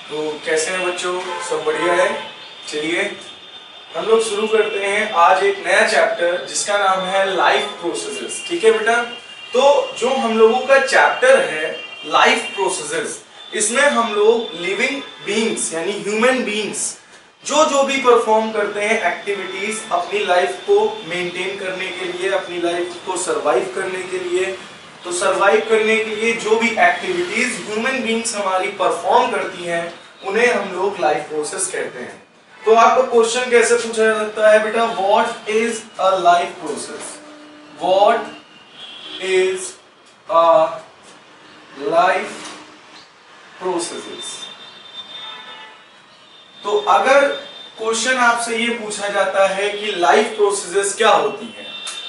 तो कैसे हैं बच्चों, सब बढ़िया है। चलिए हम लोग शुरू करते हैं आज एक नया चैप्टर जिसका नाम है लाइफ प्रोसेसेस। ठीक है बेटा, तो जो हम लोगों का चैप्टर है लाइफ प्रोसेसेस, इसमें हम लोग लिविंग बीइंग्स यानी ह्यूमन बीइंग्स जो भी परफॉर्म करते हैं एक्टिविटीज अपनी लाइफ को मेंटेन करने के लिए, अपनी लाइफ को सरवाइव करने के लिए, तो सरवाइव करने के लिए जो भी एक्टिविटीज ह्यूमन बीइंग्स हमारी परफॉर्म करती हैं उन्हें हम लोग लाइफ प्रोसेस कहते हैं। तो आपको क्वेश्चन कैसे पूछा जा सकता है बेटा, what is a life process, what is a life processes. तो अगर क्वेश्चन आपसे ये पूछा जाता है कि लाइफ प्रोसेसेस क्या होती हैं,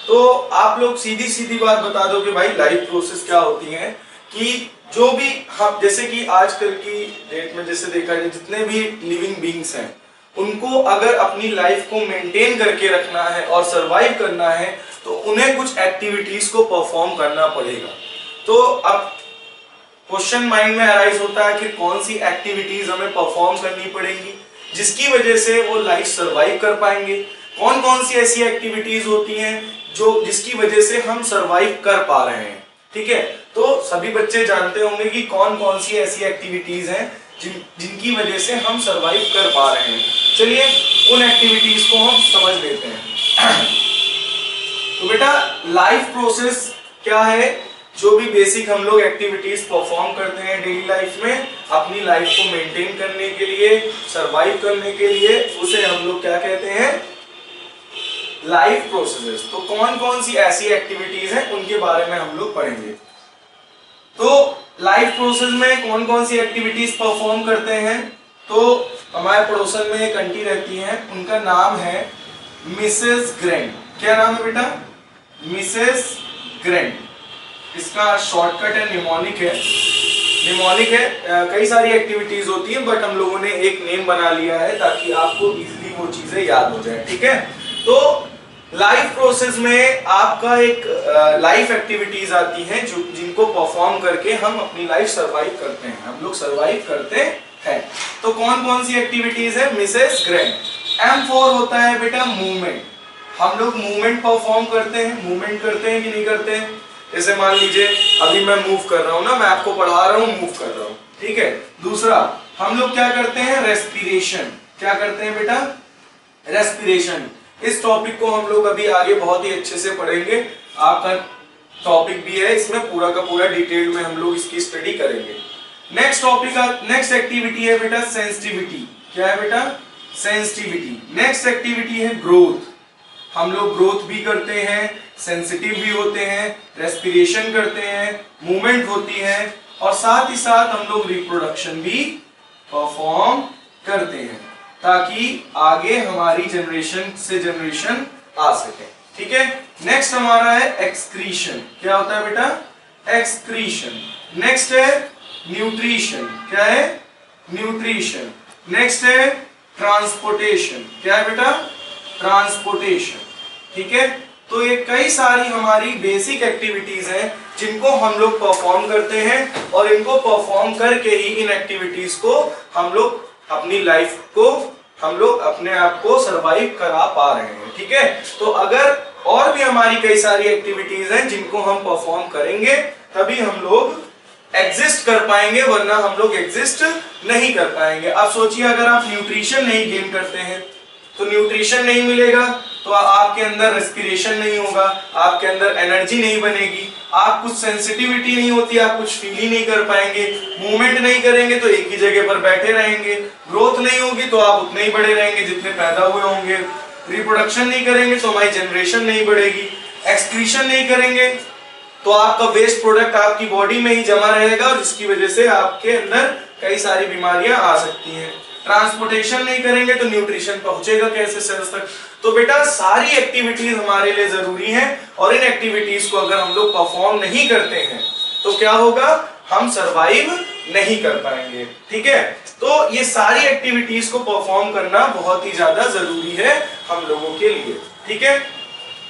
तो आप लोग सीधी सीधी बात बता दो कि भाई लाइफ प्रोसेस क्या होती है। कि जो भी हम जैसे कि आजकल की डेट में जैसे देखा जाए जितने भी लिविंग बीइंग्स हैं उनको अगर अपनी लाइफ को मेंटेन करके रखना है और सरवाइव करना है तो उन्हें कुछ एक्टिविटीज को परफॉर्म करना पड़ेगा। तो अब क्वेश्चन माइंड में अराइज होता है कि कौन सी एक्टिविटीज हमें परफॉर्म करनी पड़ेंगी जिसकी वजह से वो लाइफ सरवाइव कर पाएंगे। कौन कौन सी ऐसी एक्टिविटीज होती हैं जो जिसकी वजह से हम सरवाइव कर पा रहे हैं। ठीक है, तो सभी बच्चे जानते होंगे कि कौन कौन सी ऐसी एक्टिविटीज हैं जिनकी वजह से हम सरवाइव कर पा रहे हैं। चलिए उन एक्टिविटीज को हम समझ लेते हैं। तो बेटा लाइफ प्रोसेस क्या है, जो भी बेसिक हम लोग एक्टिविटीज परफॉर्म करते हैं डेली लाइफ में अपनी लाइफ को मेंटेन करने के लिए, सरवाइव करने के लिए, उसे हम लोग क्या कहते हैं, लाइफ प्रोसेसेस। तो कौन कौन सी ऐसी एक्टिविटीज हैं उनके बारे में हम लोग पढ़ेंगे। तो लाइफ प्रोसेस में कौन कौन सी एक्टिविटीज परफॉर्म करते हैं, तो हमारे पड़ोसन में एक आंटी रहती हैं, उनका नाम है मिसेस ग्रैंड। क्या नाम है बेटा, मिसेस ग्रैंड। इसका शॉर्टकट है निमोनिक है। निमोनिक है, कई सारी एक्टिविटीज होती है बट हम लोगों ने एक नेम बना लिया है ताकि आपको इजीली वो चीजें याद हो जाए। ठीक है, तो लाइफ प्रोसेस में आपका एक लाइफ एक्टिविटीज आती हैं जो जिनको परफॉर्म करके हम अपनी लाइफ सरवाइव करते हैं, हम लोग सरवाइव करते हैं। तो कौन कौन सी एक्टिविटीज है मिसेस ग्रैंड। M4 होता है बेटा मूवमेंट। हम लोग मूवमेंट परफॉर्म करते हैं, मूवमेंट करते हैं कि नहीं करते हैं। जैसे मान लीजिए अभी मैं मूव कर रहा हूं ना, मैं आपको पढ़ा रहा हूं, मूव कर रहा हूं। ठीक है, दूसरा हम लोग क्या करते हैं, रेस्पिरेशन। क्या करते हैं बेटा, रेस्पिरेशन। इस टॉपिक को हम लोग अभी आगे बहुत ही अच्छे से पढ़ेंगे, आपका टॉपिक भी है, इसमें पूरा का पूरा डिटेल में हम लोग इसकी स्टडी करेंगे। नेक्स्ट टॉपिक, नेक्स्ट एक्टिविटी है बेटा सेंसिटिविटी। क्या है बेटा, सेंसिटिविटी। नेक्स्ट एक्टिविटी है ग्रोथ। हम लोग ग्रोथ भी करते हैं, सेंसिटिव भी होते हैं, रेस्पिरेशन करते हैं, मूवमेंट होती है और साथ ही साथ हम लोग रिप्रोडक्शन भी परफॉर्म करते हैं ताकि आगे हमारी जनरेशन से जनरेशन आ सके। ठीक है, नेक्स्ट हमारा है एक्सक्रीशन। क्या होता है बेटा, एक्सक्रीशन। नेक्स्ट है न्यूट्रिशन। क्या है, न्यूट्रिशन। नेक्स्ट है ट्रांसपोर्टेशन। क्या है बेटा, ट्रांसपोर्टेशन। ठीक है, तो ये कई सारी हमारी बेसिक एक्टिविटीज हैं जिनको हम लोग परफॉर्म करते हैं और इनको परफॉर्म करके ही इन एक्टिविटीज को हम लोग अपनी लाइफ को हम लोग अपने आप को सरवाइव करा पा रहे हैं। ठीक है, तो अगर और भी हमारी कई सारी एक्टिविटीज हैं जिनको हम परफॉर्म करेंगे तभी हम लोग एग्जिस्ट कर पाएंगे, वरना हम लोग एग्जिस्ट नहीं कर पाएंगे। आप सोचिए अगर आप न्यूट्रिशन नहीं गेन करते हैं तो न्यूट्रिशन नहीं मिलेगा तो आपके अंदर रेस्पिरेशन नहीं होगा, आपके अंदर एनर्जी नहीं बनेगी, आप कुछ सेंसिटिविटी नहीं होती, आप कुछ फील ही नहीं कर पाएंगे, मूवमेंट नहीं करेंगे तो एक ही जगह पर बैठे रहेंगे, ग्रोथ नहीं होगी तो आप उतने ही बड़े रहेंगे जितने पैदा हुए होंगे, रिप्रोडक्शन नहीं करेंगे तो हमारी जनरेशन नहीं बढ़ेगी, एक्सक्रीशन नहीं करेंगे तो आपका वेस्ट प्रोडक्ट आपकी बॉडी में ही जमा रहेगा और जिसकी वजह से आपके अंदर कई सारी बीमारियां आ सकती हैं। ट्रांसपोर्टेशन नहीं करेंगे तो न्यूट्रिशन पहुंचेगा कैसे सेल्स तक। तो बेटा सारी एक्टिविटीज हमारे लिए जरूरी हैं और इन एक्टिविटीज को अगर हम लोग परफॉर्म नहीं करते हैं तो क्या होगा, हम सरवाइव नहीं कर पाएंगे। ठीक है, तो ये सारी एक्टिविटीज को परफॉर्म करना बहुत ही ज्यादा जरूरी है हम लोगों के लिए। ठीक है,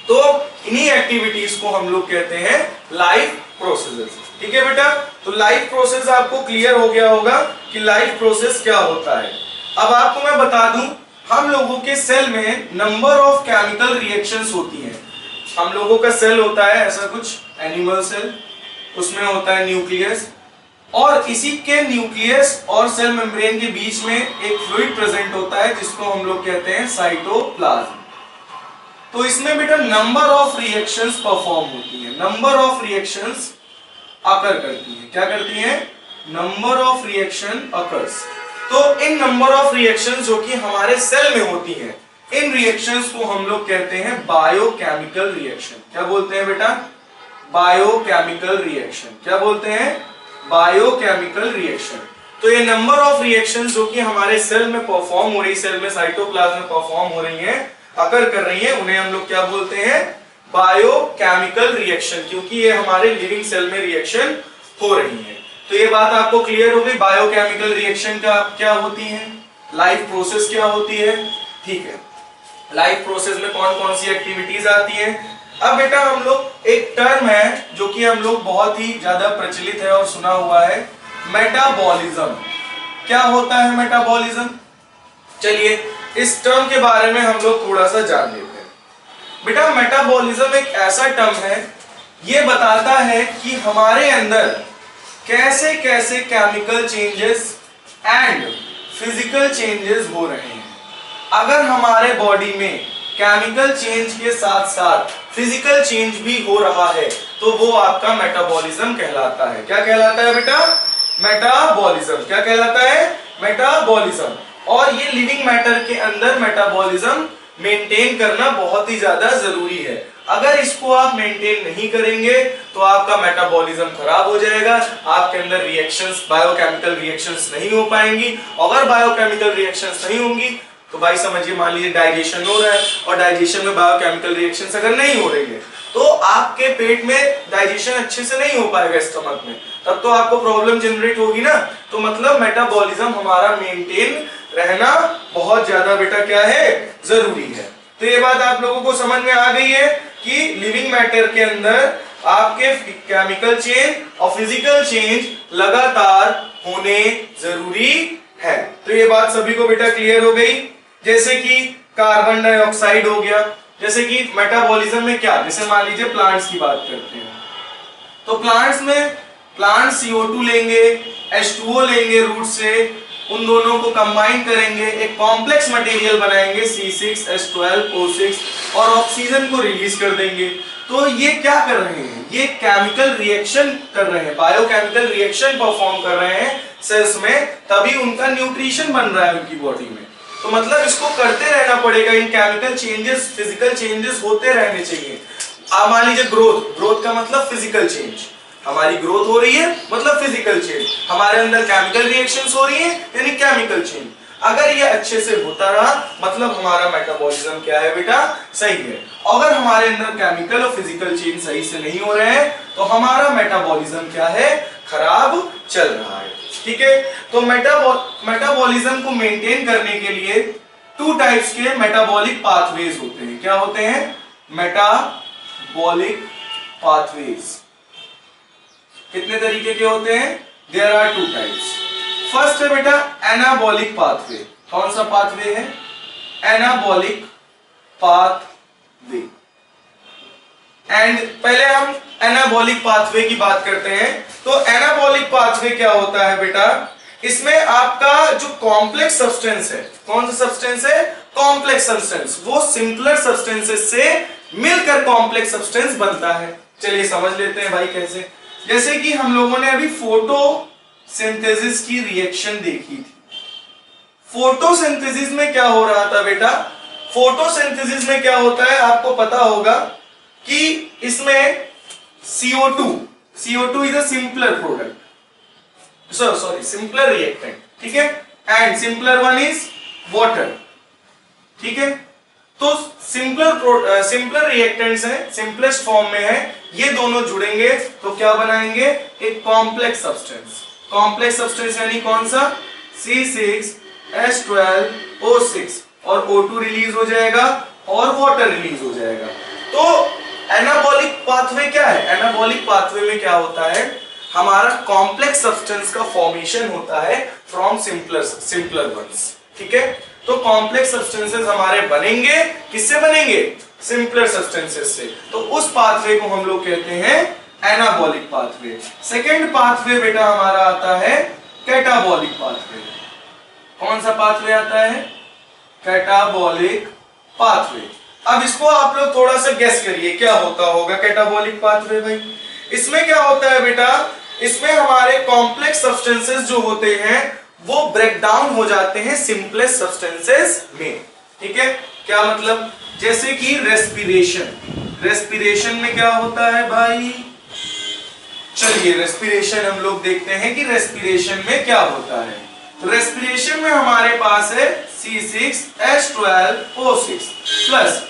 तो इन्हीं एक्टिविटीज को हम लोग कहते हैं लाइफ प्रोसेसेस। ठीक है बेटा, तो लाइफ प्रोसेस आपको क्लियर हो गया होगा कि लाइफ प्रोसेस क्या होता है। अब आपको मैं बता दूं, हम लोगों के सेल में नंबर ऑफ केमिकल रिएक्शंस होती हैं। हम लोगों का सेल होता है ऐसा कुछ एनिमल सेल, उसमें होता है न्यूक्लियस, और इसी के न्यूक्लियस और सेल मेम्ब्रेन के बीच में एक फ्लूइड प्रेजेंट होता है जिसको हम लोग कहते हैं साइटोप्लाज्म। तो इसमें बेटा नंबर ऑफ रिएक्शंस परफॉर्म होती है, नंबर ऑफ रिएक्शंस अकर करती है। क्या करती है? Number of reaction occurs. तो इन नंबर ऑफ रिएक्शंस जो कि हमारे सेल में होती हैं, इन रिएक्शंस को हम लोग कहते हैं बायोकेमिकल रिएक्शन। क्या बोलते हैं बेटा? Biochemical reaction. क्या बोलते हैं? Biochemical reaction. तो ये नंबर ऑफ रिएक्शंस जो कि हमारे सेल में परफॉर्म हो रही, सेल में साइटोप्लाज्म में परफॉर्म हो रही हैं, अकर कर रही हैं, उन्हें हम लोग क्या बोलते हैं? बायोकेमिकल रिएक्शन, क्योंकि ये हमारे लिविंग सेल में रिएक्शन हो रही है। तो ये बात आपको क्लियर हो गई, बायोकेमिकल रिएक्शन का क्या होती है, लाइफ प्रोसेस क्या होती है। ठीक है, लाइफ प्रोसेस में कौन कौन सी एक्टिविटीज आती है। अब बेटा हम लोग एक टर्म है जो कि हम लोग बहुत ही ज्यादा प्रचलित है और सुना हुआ है, मेटाबॉलिज्म। क्या होता है मेटाबॉलिज्म? चलिए इस टर्म के बारे में हम लोग थोड़ा सा जान लेते हैं। बेटा मेटाबॉलिज्म एक ऐसा टर्म है, ये बताता है कि हमारे अंदर कैसे कैसे chemical changes and physical changes हो रहे हैं। अगर हमारे बॉडी में केमिकल चेंज के साथ साथ फिजिकल चेंज भी हो रहा है तो वो आपका मेटाबॉलिज्म कहलाता है। क्या कहलाता है बेटा? मेटाबॉलिज्म। क्या कहलाता है? मेटाबॉलिज्म। और ये लिविंग मैटर के अंदर मेटाबॉलिज्म मेंटेन करना बहुत ही ज्यादा जरूरी है। अगर इसको आप मेंटेन नहीं करेंगे तो आपका मेटाबॉलिज्म खराब हो जाएगा, आपके अंदर रिएक्शंस, बायोकेमिकल रिएक्शंस नहीं हो पाएंगी। अगर बायोकेमिकल रिएक्शंस नहीं होंगी तो भाई समझिए, मान लीजिए डाइजेशन हो रहा है और डाइजेशन में बायोकेमिकल रिएक्शंस अगर नहीं हो रही है तो आपके पेट में डाइजेशन अच्छे से नहीं हो पाएगा स्टमक में, तब तो आपको प्रॉब्लम जनरेट होगी ना। तो मतलब मेटाबॉलिज्म हमारा मेंटेन रहना बहुत ज्यादा बेटा क्या है? जरूरी है। तो ये बात आप लोगों को समझ में आ गई है कि लिविंग मैटर के अंदर आपके केमिकल चेंज और फिजिकल चेंज लगातार होने जरूरी है। तो ये बात सभी को बेटा क्लियर हो गई। जैसे कि कार्बन डाइऑक्साइड हो गया, जैसे कि मेटाबॉलिज्म में क्या, जैसे मान लीजिए प्लांट्स की बात करते हैं, तो प्लांट्स में प्लांट CO2 लेंगे, H2O लेंगे रूट से, उन दोनों को कंबाइन करेंगे, एक कॉम्प्लेक्स मटेरियल बनाएंगे C6H12O6 और ऑक्सीजन को रिलीज कर देंगे। तो ये क्या कर रहे हैं? ये केमिकल रिएक्शन कर रहे हैं, बायोकेमिकल रिएक्शन परफॉर्म कर रहे हैं सेल्स में, तभी उनका न्यूट्रिशन बन रहा है उनकी बॉडी में। तो मतलब इसको करते रहना पड़ेगा, इन केमिकल चेंजेस, फिजिकल चेंजेस होते रहने चाहिए। आप मान लीजिए ग्रोथ का मतलब फिजिकल चेंज, हमारी ग्रोथ हो रही है मतलब फिजिकल चेंज, हमारे अंदर केमिकल रिएक्शंस हो रही है यानी केमिकल चेंज। अगर ये अच्छे से होता रहा मतलब हमारा मेटाबॉलिज्म क्या है बेटा? सही है। अगर हमारे अंदर केमिकल और फिजिकल चेंज सही से नहीं हो रहे हैं तो हमारा मेटाबॉलिज्म क्या है? खराब चल रहा है। ठीक है, तो मेटाबॉलिज्म को मेंटेन करने के लिए 2 टाइप्स के मेटाबॉलिक पाथवेज होते हैं। क्या होते हैं? Metabolic pathways. कितने तरीके के होते हैं? There are 2 types. फर्स्ट है बेटा एनाबॉलिक पाथवे। कौन सा पाथवे है? Anabolic pathway. एंड पहले हम एनाबॉलिक पाथवे की बात करते हैं। तो एनाबॉलिक पाथवे क्या होता है बेटा? इसमें आपका जो कॉम्प्लेक्स सब्सटेंस है, कौन सा सब्सटेंस है? कॉम्प्लेक्स सब्सटेंस, वो सिंपलर सब्सटेंसेस से मिलकर कॉम्प्लेक्स सब्सटेंस बनता है। चलिए समझ लेते हैं भाई कैसे। जैसे कि हम लोगों ने अभी फोटोसिंथेसिस की रिएक्शन देखी थी। फोटोसिंथेसिस में क्या हो रहा था बेटा? फोटोसिंथेसिस में क्या होता है आपको पता होगा कि इसमें CO2 is a simpler product, sorry simpler reactant, ठीक है, and simpler one is water. ठीक है, तो सिंपलर रिएक्टेंट्स हैं, सिंपलेस्ट फॉर्म में है, ये दोनों जुड़ेंगे तो क्या बनाएंगे? एक कॉम्प्लेक्स सब्सटेंस। कॉम्प्लेक्स सब्सटेंस यानी कौन सा? C6H12O6 और O2 रिलीज हो जाएगा और वाटर रिलीज हो जाएगा। तो एनाबॉलिक पाथवे क्या है? एनाबॉलिक पाथवे में क्या होता है, हमारा कॉम्प्लेक्स सब्सटेंस का फॉर्मेशन होता है फ्रॉम सिंपलर वंस। ठीक है, तो कॉम्प्लेक्स सब्सटेंसेस हमारे बनेंगे, किससे बनेंगे? सिंपलर सब्सटेंसेस से। तो उस पाथवे को हम लोग कहते हैं एनाबॉलिक पाथवे। सेकेंड पाथवे बेटा हमारा आता है कैटाबॉलिक पाथवे। कौन सा पाथवे आता है? Catabolic pathway. अब इसको आप लोग थोड़ा सा गेस करिए क्या होता होगा कैटाबॉलिक पाथवे भाई। इसमें क्या होता है बेटा, इसमें हमारे कॉम्प्लेक्स सब्सटेंसेस जो होते हैं वो ब्रेक डाउन हो जाते हैं सिंपलेस्ट सब्सटेंसेस में। ठीक है, क्या मतलब? जैसे कि रेस्पिरेशन। रेस्पिरेशन में क्या होता है भाई? चलिए रेस्पिरेशन हम लोग देखते हैं कि रेस्पिरेशन में क्या होता है। तो रेस्पिरेशन में हमारे पास है C6H12O6 प्लस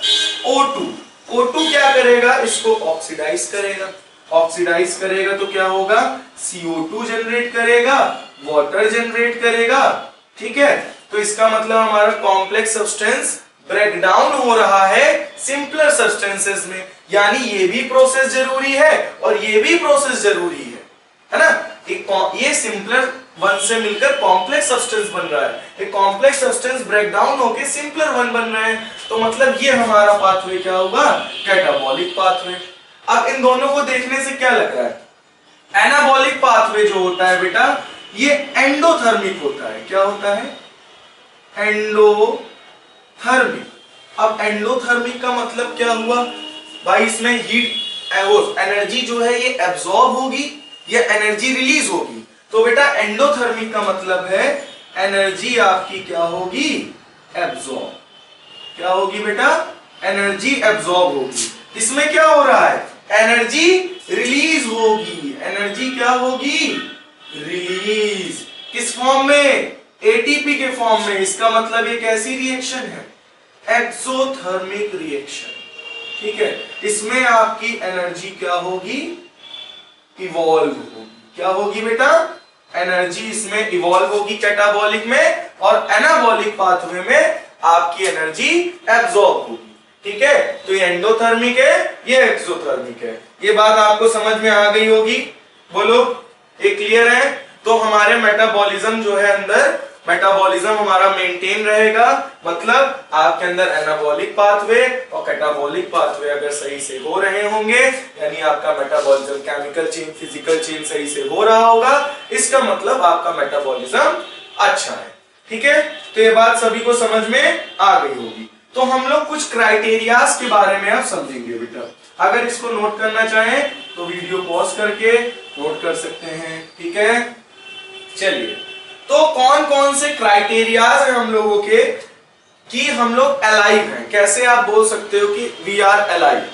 O2। O2 क्या करेगा? इसको ऑक्सीडाइज करेगा। ऑक्सीडाइज करेगा तो क्या होगा? CO2 जनरेट करेगा, वाटर जनरेट करेगा। ठीक है, तो इसका मतलब हमारा कॉम्प्लेक्स सब्सटेंस ब्रेक डाउन हो रहा है सिंपलर सब्सटेंसेस में, यानी ये भी प्रोसेस जरूरी है और ये भी प्रोसेस जरूरी है ना। ये सिंपलर वन से मिलकर कॉम्प्लेक्स सब्सटेंस बन रहा है, एक कॉम्प्लेक्स सब्सटेंस ब्रेक डाउन होकर सिंपलर वन बन रहे हैं। तो मतलब ये हमारा पाथवे क्या होगा? Catabolic pathway. अब इन दोनों को देखने से क्या लग रहा है? एनाबॉलिक पाथवे जो होता है बेटा ये एंडोथर्मिक होता है। क्या होता है? एंडोथर्मिक। अब एंडोथर्मिक का मतलब क्या हुआ भाई? इसमें हीट एनर्जी जो है ये एब्जॉर्ब होगी या एनर्जी रिलीज होगी। तो बेटा एंडोथर्मिक का मतलब है एनर्जी आपकी क्या होगी? एब्जॉर्ब। क्या होगी बेटा? एनर्जी एब्जॉर्ब होगी। इसमें क्या हो रहा है? एनर्जी रिलीज होगी। एनर्जी क्या होगी? रिलीज। किस फॉर्म में? एटीपी के फॉर्म में। इसका मतलब ये कैसी रिएक्शन है? Exothermic reaction. ठीक है, इसमें आपकी एनर्जी क्या होगी? इवॉल्व होगी। क्या होगी बेटा? एनर्जी इसमें इवॉल्व होगी कैटाबॉलिक में, और एनाबॉलिक पाथवे में आपकी एनर्जी एब्जॉर्ब होगी। ठीक है, तो ये एंडोथर्मिक है, ये एक्सोथर्मिक है। ये बात आपको समझ में आ गई होगी, बोलो ये क्लियर है? तो हमारे मेटाबॉलिज्म जो है अंदर, मेटाबॉलिज्म हमारा मेंटेन रहेगा, मतलब आपके अंदर एनाबॉलिक पाथवे और कैटाबॉलिक पाथवे अगर सही से हो रहे होंगे, यानी आपका metabolism chemical change, physical change सही से हो रहा होगा, इसका मतलब आपका मेटाबॉलिज्म अच्छा है। ठीक है, तो ये बात सभी को समझ में आ गई होगी। तो हम लोग कुछ क्राइटेरियाज के बारे में आप समझेंगे बेटा। अगर इसको नोट करना चाहें तो वीडियो पॉज करके नोट कर सकते हैं। ठीक है, चलिए तो कौन कौन से क्राइटेरियाज हैं हम लोगों के कि हम लोग अलाइव हैं? कैसे आप बोल सकते हो कि वी आर अलाइव?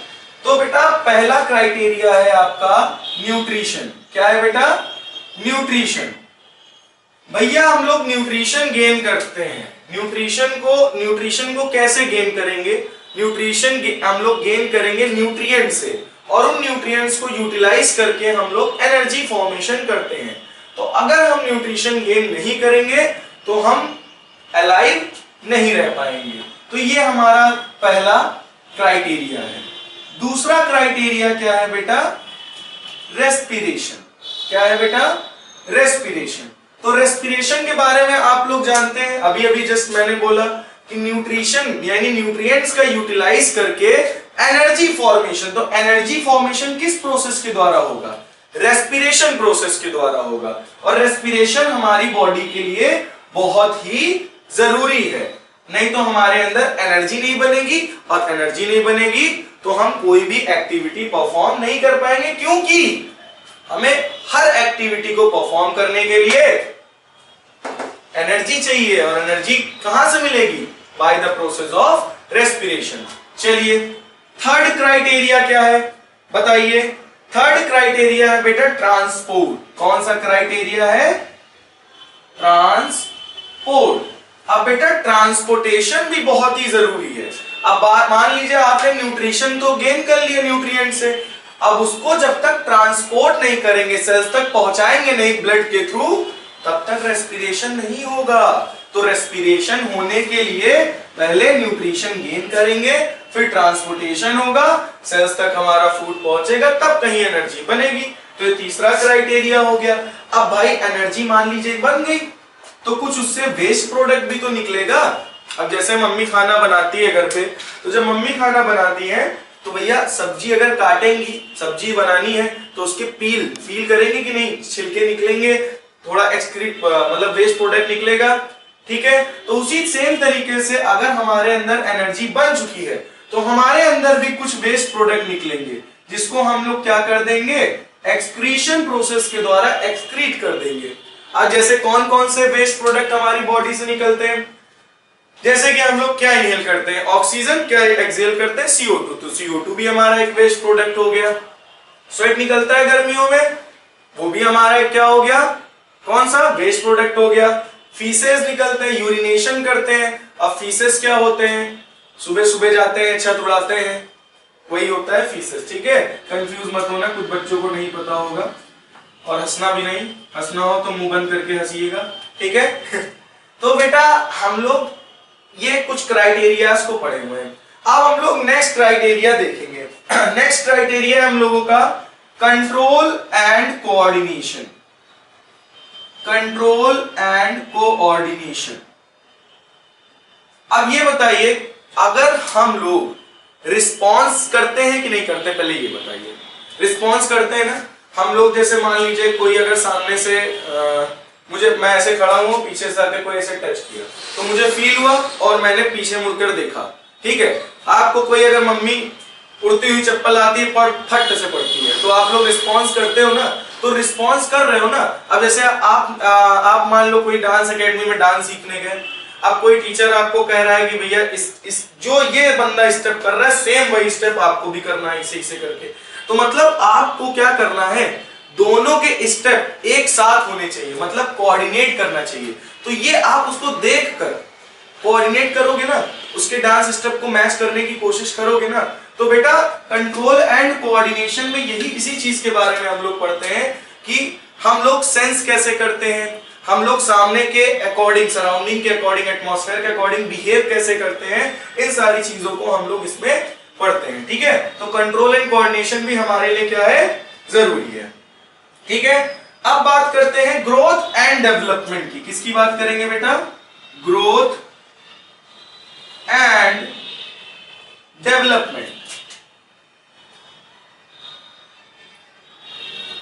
तो बेटा पहला क्राइटेरिया है आपका न्यूट्रिशन। क्या है बेटा? न्यूट्रिशन। भैया हम लोग न्यूट्रिशन गेन करते हैं। न्यूट्रिशन को कैसे गेन करेंगे? न्यूट्रिशन हम लोग गेन करेंगे न्यूट्रिएंट से, और उन न्यूट्रिएंट्स को यूटिलाइज करके हम लोग एनर्जी फॉर्मेशन करते हैं। तो अगर हम न्यूट्रिशन गेन नहीं करेंगे तो हम अलाइव नहीं रह पाएंगे। तो ये हमारा पहला क्राइटेरिया है। दूसरा क्राइटेरिया क्या है बेटा? रेस्पिरेशन। क्या है बेटा? रेस्पिरेशन। तो रेस्पिरेशन के बारे में आप लोग जानते हैं, अभी अभी जस्ट मैंने बोला कि न्यूट्रिशन यानी न्यूट्रिएंट्स का यूटिलाइज करके एनर्जी फॉर्मेशन। तो एनर्जी फॉर्मेशन किस प्रोसेस के द्वारा होगा? रेस्पिरेशन प्रोसेस के द्वारा होगा। और रेस्पिरेशन हमारी बॉडी के लिए बहुत ही जरूरी है, नहीं तो हमारे अंदर एनर्जी नहीं बनेगी, और एनर्जी नहीं बनेगी तो हम कोई भी एक्टिविटी परफॉर्म नहीं कर पाएंगे, क्योंकि हमें हर एक्टिविटी को परफॉर्म करने के लिए एनर्जी चाहिए, और एनर्जी कहां से मिलेगी? By the process of respiration. चलिए थर्ड क्राइटेरिया क्या है बताइए? थर्ड क्राइटेरिया है बेटा ट्रांसपोर्ट। कौन सा क्राइटेरिया है? ट्रांसपोर्ट। अब बेटा ट्रांसपोर्टेशन भी बहुत ही जरूरी है। अब मान लीजिए आपने न्यूट्रिशन तो गेन कर लिया न्यूट्रिएंट से, अब उसको जब तक ट्रांसपोर्ट नहीं करेंगे, सेल्स तक पहुंचाएंगे नहीं ब्लड के थ्रू, तब तक रेस्पिरेशन नहीं होगा। तो रेस्पिरेशन होने के लिए पहले न्यूट्रिशन गेन करेंगे, फिर ट्रांसपोर्टेशन होगा, सेल्स तक हमारा फूड पहुंचेगा, तब कहीं एनर्जी बनेगी। तो ये तीसरा क्राइटेरिया हो गया। अब भाई एनर्जी मान लीजिए बन गई, तो कुछ उससे वेस्ट प्रोडक्ट भी तो निकलेगा। अब जैसे मम्मी खाना बनाती है घर पे, तो जब मम्मी खाना बनाती है तो भैया सब्जी अगर काटेंगी, सब्जी बनानी है तो उसके पील करेंगे कि नहीं, छिलके निकलेंगे, थोड़ा एक्सक्रीट मतलब वेस्ट प्रोडक्ट निकलेगा, ठीक है। तो उसी सेम तरीके से अगर हमारे अंदर एनर्जी बन चुकी है तो हमारे अंदर भी कुछ वेस्ट प्रोडक्ट निकलेंगे, जिसको हम लोग क्या कर देंगे, एक्सक्रीशन प्रोसेस के द्वारा एक्सक्रीट कर देंगे। आज जैसे कौन कौन से वेस्ट प्रोडक्ट हमारी बॉडी से निकलते हैं, जैसे कि हम लोग क्या इनहेल करते हैं, ऑक्सीजन, क्या एक्सहेल करते हैं, CO2। तो CO2 भी हमारा एक वेस्ट प्रोडक्ट हो गया। स्वेट निकलता है गर्मियों में, वो भी हमारा एक क्या हो गया, कौन सा, वेस्ट प्रोडक्ट हो गया। फीसेस निकलते हैं, यूरिनेशन करते हैं। अब फीसेस क्या होते हैं, सुबह सुबह जाते हैं, छत उड़ाते हैं, वही होता है फीसेस, ठीक है। कंफ्यूज मत होना, कुछ बच्चों को नहीं पता होगा, और हंसना भी नहीं, हंसना हो तो मुंह बंद करके हंसिएगा, ठीक है। तो बेटा हम लोग ये कुछ क्राइटेरियाज को पढ़े हुए हैं। अब हम लोग नेक्स्ट क्राइटेरिया देखेंगे। नेक्स्ट क्राइटेरिया है हम लोगों का control and coordination. Control and coordination. अब ये बताइए, अगर हम लोग रिस्पॉन्स करते हैं कि नहीं करते, पहले ये बताइए। रिस्पॉन्स करते हैं ना हम लोग, जैसे मान लीजिए कोई अगर सामने से मैं ऐसे खड़ा हूं, पीछे से आके कोई ऐसे टच किया तो मुझे फील हुआ और मैंने पीछे मुड़कर देखा, ठीक है। आपको कोई अगर मम्मी उड़ती हुई चप्पल आती है पर फट से पड़ती है, तो आप लोग रिस्पॉन्स करते हो ना, तो रिस्पॉन्स कर रहे हो ना। अब जैसे आप मान लो कोई डांस एकेडमी में डांस सीखने गए, अब कोई टीचर आपको कह रहा है कि भैया इस जो ये बंदा स्टेप कर रहा है सेम वही स्टेप आपको भी करना है, इसे करके। तो मतलब आपको क्या करना है, दोनों के स्टेप एक साथ होने चाहिए, मतलब कोऑर्डिनेट करना चाहिए। तो ये आप उसको देखकर कोऑर्डिनेट करोगे ना, उसके डांस स्टेप को मैच करने की कोशिश करोगे ना, तो बेटा कंट्रोल एंड कोऑर्डिनेशन में यही इसी चीज के बारे में हम लोग पढ़ते हैं कि हम लोग सेंस कैसे करते हैं, हम लोग सामने के अकॉर्डिंग, सराउंडिंग के अकॉर्डिंग, एटमॉस्फेयर के अकॉर्डिंग बिहेव कैसे करते हैं, इन सारी चीजों को हम लोग इसमें पढ़ते हैं, ठीक है। तो कंट्रोल एंड कोऑर्डिनेशन भी हमारे लिए क्या है, जरूरी है, ठीक है। अब बात करते हैं ग्रोथ एंड डेवलपमेंट की। किसकी बात करेंगे बेटा, ग्रोथ एंड डेवलपमेंट।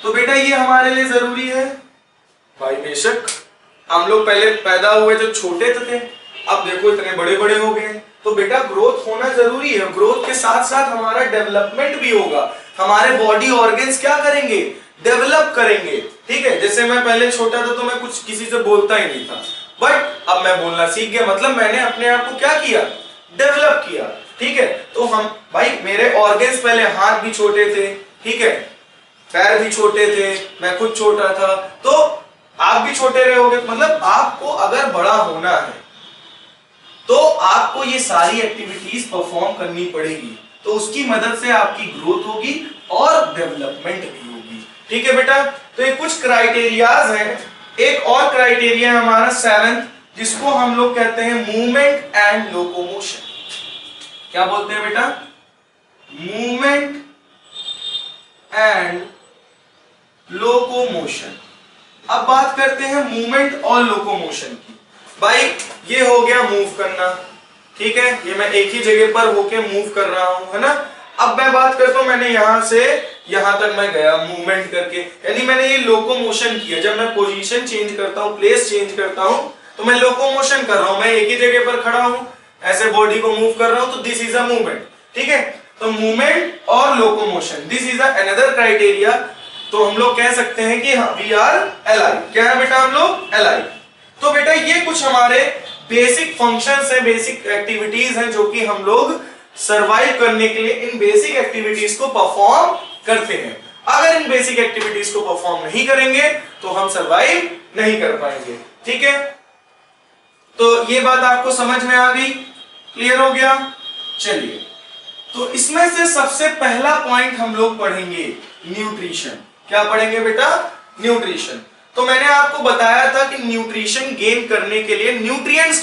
तो बेटा ये हमारे लिए जरूरी है भाई। बेशक हम लोग पहले पैदा हुए जो छोटे थे, अब देखो इतने बड़े बड़े हो गए, तो बेटा ग्रोथ होना जरूरी है। ग्रोथ के साथ साथ हमारा डेवलपमेंट भी होगा, हमारे बॉडी ऑर्गन्स क्या करेंगे, डेवलप करेंगे, ठीक है। जैसे मैं पहले छोटा था तो मैं कुछ किसी से बोलता ही नहीं था, बट अब मैं बोलना सीख गया, मतलब मैंने अपने आप को क्या किया, डेवलप किया, ठीक है। तो हम भाई, मेरे ऑर्गन्स पहले हाथ भी छोटे थे, ठीक है, पैर भी छोटे थे, मैं खुद छोटा था, तो आप भी छोटे रहोगे। मतलब आपको अगर बड़ा होना है तो आपको ये सारी एक्टिविटीज परफॉर्म करनी पड़ेगी, तो उसकी मदद से आपकी ग्रोथ होगी और डेवलपमेंट भी होगी, ठीक है बेटा। तो ये कुछ क्राइटेरियाज हैं। एक और क्राइटेरिया है हमारा 7th, जिसको हम लोग कहते हैं मूवमेंट एंड लोकोमोशन। क्या बोलते हैं बेटा, मूवमेंट एंड लोकोमोशन। अब बात करते हैं मूवमेंट और लोकोमोशन की। भाई ये हो गया मूव करना, ठीक है, ये मैं एक ही जगह पर होके मूव कर रहा हूं, है ना। अब मैं बात करता हूं, मैंने यहां से यहां तक मैं गया मूवमेंट करके, यानी मैंने ये लोकोमोशन किया। जब मैं पोजीशन चेंज करता हूं, प्लेस चेंज करता हूं, तो मैं लोकोमोशन कर रहा हूं, मैं एक ही जगह पर खड़ा हूं, ऐसे बॉडी को मूव कर रहा हूं, तो दिस इज अ मूवमेंट, ठीक है। तो मूवमेंट और locomotion, this is another criteria. तो हम लोग कह सकते हैं कि वी आर अलाइव। क्या है बेटा, हम लोग अलाइव। तो बेटा ये कुछ हमारे बेसिक फंक्शंस हैं, बेसिक एक्टिविटीज हैं, जो कि हम लोग सरवाइव करने के लिए इन बेसिक एक्टिविटीज को परफॉर्म करते हैं। अगर इन बेसिक एक्टिविटीज को परफॉर्म नहीं करेंगे तो हम सरवाइव नहीं कर पाएंगे, ठीक है। तो ये बात आपको समझ में आ गई, क्लियर हो गया। चलिए, तो इसमें से सबसे पहला पॉइंट हम लोग पढ़ेंगे न्यूट्रिशन। क्या पढ़ेंगे बेटा, न्यूट्रिशन। तो मैंने आपको बताया था कि न्यूट्रिशन गेन करने के लिए न्यूट्रिएंट्स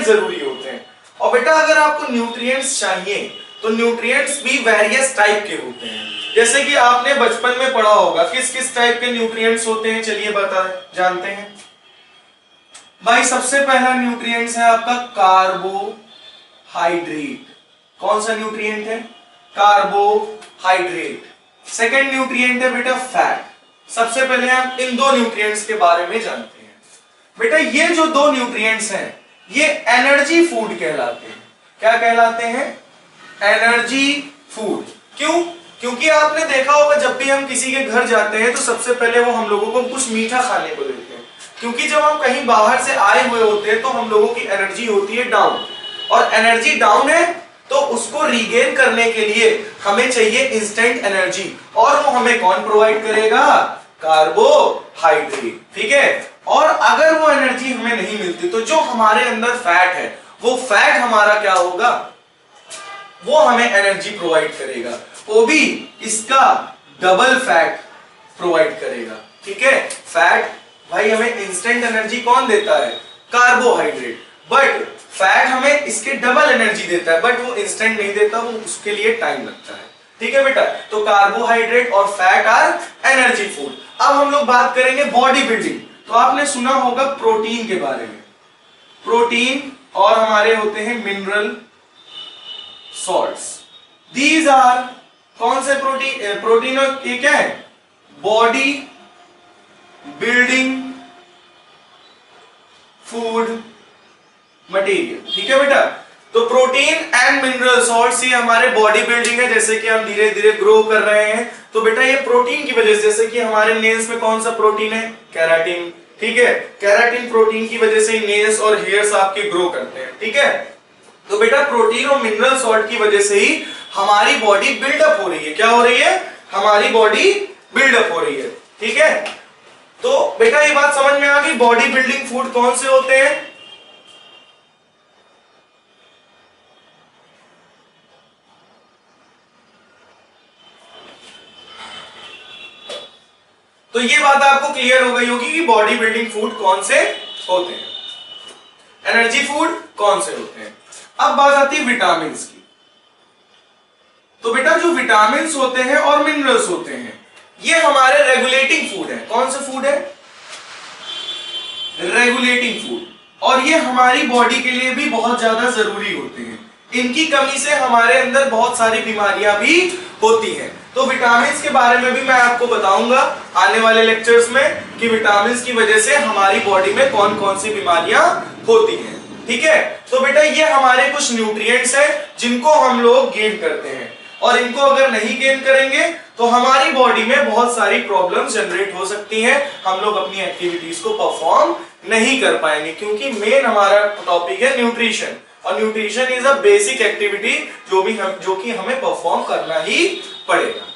जरूरी होते हैं। और बेटा अगर आपको न्यूट्रिएंट्स चाहिए तो न्यूट्रिएंट्स भी वेरियस टाइप के होते हैं, जैसे कि आपने बचपन में पढ़ा होगा किस किस टाइप के न्यूट्रिएंट्स होते हैं, चलिए बता जानते हैं भाई। सबसे पहला न्यूट्रिएंट्स है आपका कार्बोहाइड्रेट। कौन सा न्यूट्रिएंट है? कार्बोहाइड्रेट। सेकंड न्यूट्रिएंट है बेटा फैट। सबसे पहले हम इन दो न्यूट्रिएंट्स के बारे में जानते हैं। बेटा ये जो दो न्यूट्रिएंट्स हैं ये एनर्जी फूड कहलाते हैं। क्या कहलाते हैं? Energy food. क्यों? क्योंकि आपने देखा होगा जब भी हम किसी के घर जाते हैं तो सबसे पहले वो हम लोगों को कुछ मीठा खाने को देते हैं, क्योंकि जब हम कहीं बाहर से आए हुए होते हैं तो हम लोगों की एनर्जी होती है डाउन, और एनर्जी डाउन है तो उसको रीगेन करने के लिए हमें चाहिए इंस्टेंट एनर्जी, और वो हमें कौन प्रोवाइड करेगा? कार्बोहाइड्रेट। ठीक है, और अगर वो एनर्जी हमें नहीं मिलती तो जो हमारे अंदर फैट है वो फैट हमारा क्या होगा? वो हमें एनर्जी प्रोवाइड करेगा, वो भी इसका डबल फैट प्रोवाइड करेगा। ठीक है, फैट भाई हमें इंस्टेंट एनर्जी कौन देता है? कार्बोहाइड्रेट। बट फैट हमें इसके डबल एनर्जी देता है, बट वो इंस्टेंट नहीं देता, वो उसके लिए टाइम लगता है। ठीक है बेटा, तो कार्बोहाइड्रेट और फैट आर एनर्जी फूड। अब हम लोग बात करेंगे बॉडी बिल्डिंग। तो आपने सुना होगा प्रोटीन के बारे में। प्रोटीन और हमारे होते हैं मिनरल सॉल्ट्स। दीज आर कौन से प्रोटीन? प्रोटीन ये क्या है? Body building food material. ठीक है बेटा, तो प्रोटीन एंड मिनरल सॉल्ट्स ये हमारे बॉडी बिल्डिंग है, जैसे कि हम धीरे धीरे ग्रो कर रहे हैं तो बेटा ये प्रोटीन की वजह से, जैसे कि हमारे नेल्स में कौन सा प्रोटीन है? केराटिन। ठीक है, केराटिन प्रोटीन की वजह से नेल्स और हेयर्स आपके ग्रो करते हैं। ठीक है, तो बेटा प्रोटीन और मिनरल सॉल्ट की वजह से ही हमारी बॉडी बिल्डअप हो रही है। क्या हो रही है? हमारी बॉडी बिल्डअप हो रही है। ठीक है, तो बेटा ये बात समझ में आ गई बॉडी बिल्डिंग फूड कौन से होते हैं? तो ये बात आपको क्लियर हो गई होगी कि बॉडी बिल्डिंग फूड कौन से होते हैं, एनर्जी फूड कौन से होते हैं। अब बात आती है विटामिन की। तो बेटा जो विटामिन होते हैं और मिनरल्स होते हैं ये हमारे रेगुलेटिंग फूड है। कौन सा फूड है? रेगुलेटिंग फूड, और ये हमारी बॉडी के लिए भी बहुत ज्यादा जरूरी होते हैं। इनकी कमी से हमारे अंदर बहुत सारी बीमारियां भी होती हैं। तो विटामिन के बारे में भी मैं आपको बताऊंगा आने वाले लेक्चर्स में कि विटामिन की वजह से हमारी बॉडी में कौन कौन सी बीमारियां होती हैं। ठीक है, तो बेटा ये हमारे कुछ न्यूट्रिएंट्स हैं जिनको हम लोग गेन करते हैं, और इनको अगर नहीं गेन करेंगे तो हमारी बॉडी में बहुत सारी प्रॉब्लम्स जनरेट हो सकती हैं। हम लोग अपनी एक्टिविटीज को परफॉर्म नहीं कर पाएंगे, क्योंकि मेन हमारा टॉपिक है न्यूट्रिशन, और nutrition is a basic activity जो कि हमें परफॉर्म करना ही पड़ेगा।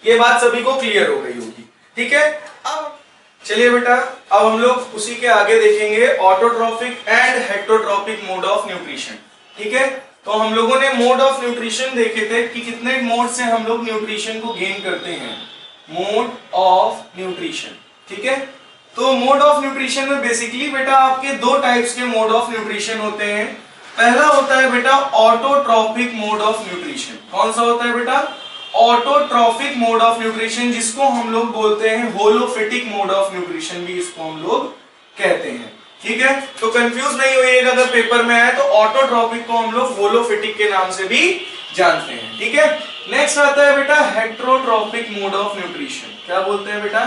ये बात सभी को क्लियर हो गई होगी। ठीक है, अब चलिए बेटा अब हम लोग उसी के आगे देखेंगे autotrophic and heterotrophic mode of nutrition. ठीक है, तो हम लोगों ने मोड ऑफ न्यूट्रिशन देखे थे कि कितने मोड से हम लोग न्यूट्रिशन को गेन करते हैं। Mode of nutrition. ठीक है, तो मोड ऑफ न्यूट्रिशन में बेसिकली बेटा आपके दो टाइप्स के मोड ऑफ न्यूट्रिशन होते हैं। पहला होता है बेटा ऑटोट्रॉफिक मोड ऑफ न्यूट्रिशन। कौन सा होता है बेटा? ऑटोट्रॉफिक मोड ऑफ न्यूट्रिशन, जिसको हम लोग बोलते हैं होलोफिटिक मोड ऑफ न्यूट्रिशन भी इसको हम लोग कहते हैं। ठीक है, तो कंफ्यूज नहीं होइएगा अगर पेपर में आए तो ऑटोट्रॉफिक को हम लोग होलोफिटिक के नाम से भी जानते हैं। ठीक है, नेक्स्ट आता है बेटा हेटरोट्रॉफिक मोड ऑफ न्यूट्रिशन। क्या बोलते हैं बेटा?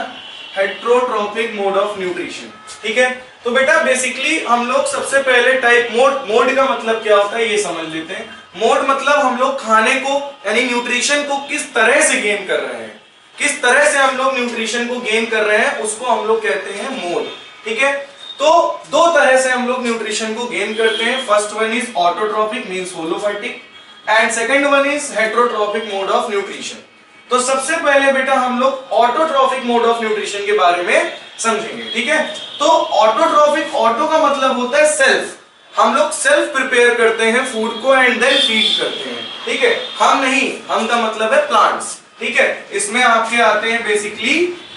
Heterotrophic mode of nutrition. ठीक है, तो बेटा बेसिकली हम लोग सबसे पहले टाइप मोड का मतलब क्या होता है ये समझ लेते हैं। मोड मतलब हम लोग खाने को यानी न्यूट्रिशन को किस तरह से गेन कर रहे हैं, किस तरह से हम लोग न्यूट्रिशन को गेन कर रहे हैं उसको हम लोग कहते हैं मोड। ठीक है, तो दो तरह से हम लोग न्यूट्रिशन को गेन करते हैं। First one is autotrophic means holophytic, and second one is heterotrophic mode of nutrition. तो सबसे पहले बेटा हम लोग ऑटोट्रॉफिक मोड ऑफ न्यूट्रिशन के बारे में समझेंगे। ठीक है, तो ऑटोट्रॉफिक, ऑटो का मतलब होता है सेल्फ, हम लोग सेल्फ प्रिपेयर करते हैं फूड को एंड देन फीड करते हैं। ठीक है, हम नहीं, हम का मतलब है प्लांट्स। ठीक है, इसमें आपके आते हैं बेसिकली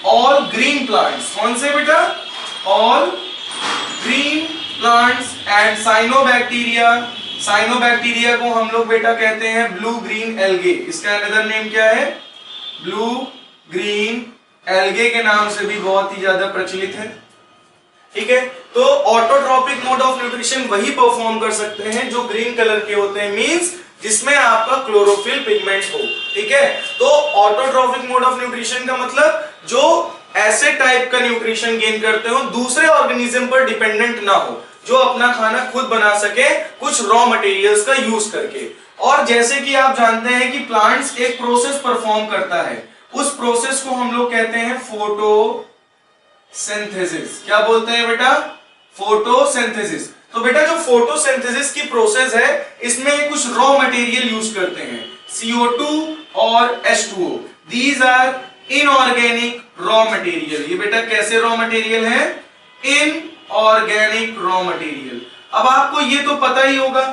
ऑल ग्रीन प्लांट्स। कौन से बेटा? All green plants and cyanobacteria, cyanobacteria को हम लोग बेटा कहते हैं ब्लू ग्रीन एल्गे। इसका अनदर नेम क्या है? ब्लू ग्रीन एल्गे के नाम से भी बहुत ही ज्यादा प्रचलित है। ठीक है, तो ऑटोट्रॉपिक मोड ऑफ न्यूट्रिशन वही परफॉर्म कर सकते हैं जो ग्रीन कलर के होते हैं, मींस जिसमें आपका क्लोरोफिल पिगमेंट हो। ठीक है, तो ऑटोट्रॉपिक मोड ऑफ न्यूट्रिशन का मतलब जो ऐसे टाइप का न्यूट्रिशन गेन करते हो दूसरे ऑर्गेनिज्म पर डिपेंडेंट ना हो, जो अपना खाना खुद बना सके कुछ रॉ मटेरियल्स का यूज करके। और जैसे कि आप जानते हैं कि प्लांट्स एक प्रोसेस परफॉर्म करता है, उस प्रोसेस को हम लोग कहते हैं फोटोसिंथेसिस। क्या बोलते हैं बेटा? फोटोसिंथेसिस। तो बेटा जो फोटोसिंथेसिस की प्रोसेस है इसमें कुछ रॉ मटेरियल यूज करते हैं, CO2 और H2O। These are inorganic raw material. ये बेटा कैसे रॉ मटेरियल है? Inorganic raw material. अब आपको ये तो पता ही होगा,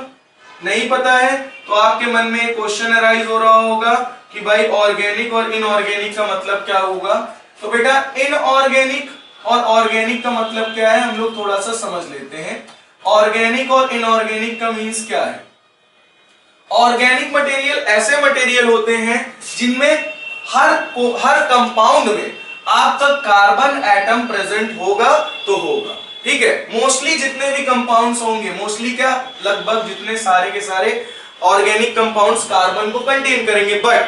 नहीं पता है तो आपके मन में क्वेश्चन अराइज हो रहा होगा कि भाई ऑर्गेनिक और इनऑर्गेनिक का मतलब क्या होगा। तो बेटा इनऑर्गेनिक और ऑर्गेनिक का मतलब क्या है, हम लोग थोड़ा सा समझ लेते हैं। ऑर्गेनिक और इनऑर्गेनिक का मीन्स क्या है? ऑर्गेनिक मटेरियल ऐसे मटेरियल होते हैं जिनमें हर कंपाउंड में आपका कार्बन एटम प्रेजेंट होगा तो होगा। ठीक है, मोस्टली जितने भी कंपाउंड्स होंगे, मोस्टली क्या, लगभग जितने सारे के सारे ऑर्गेनिक कंपाउंड्स कार्बन को कंटेन करेंगे, बट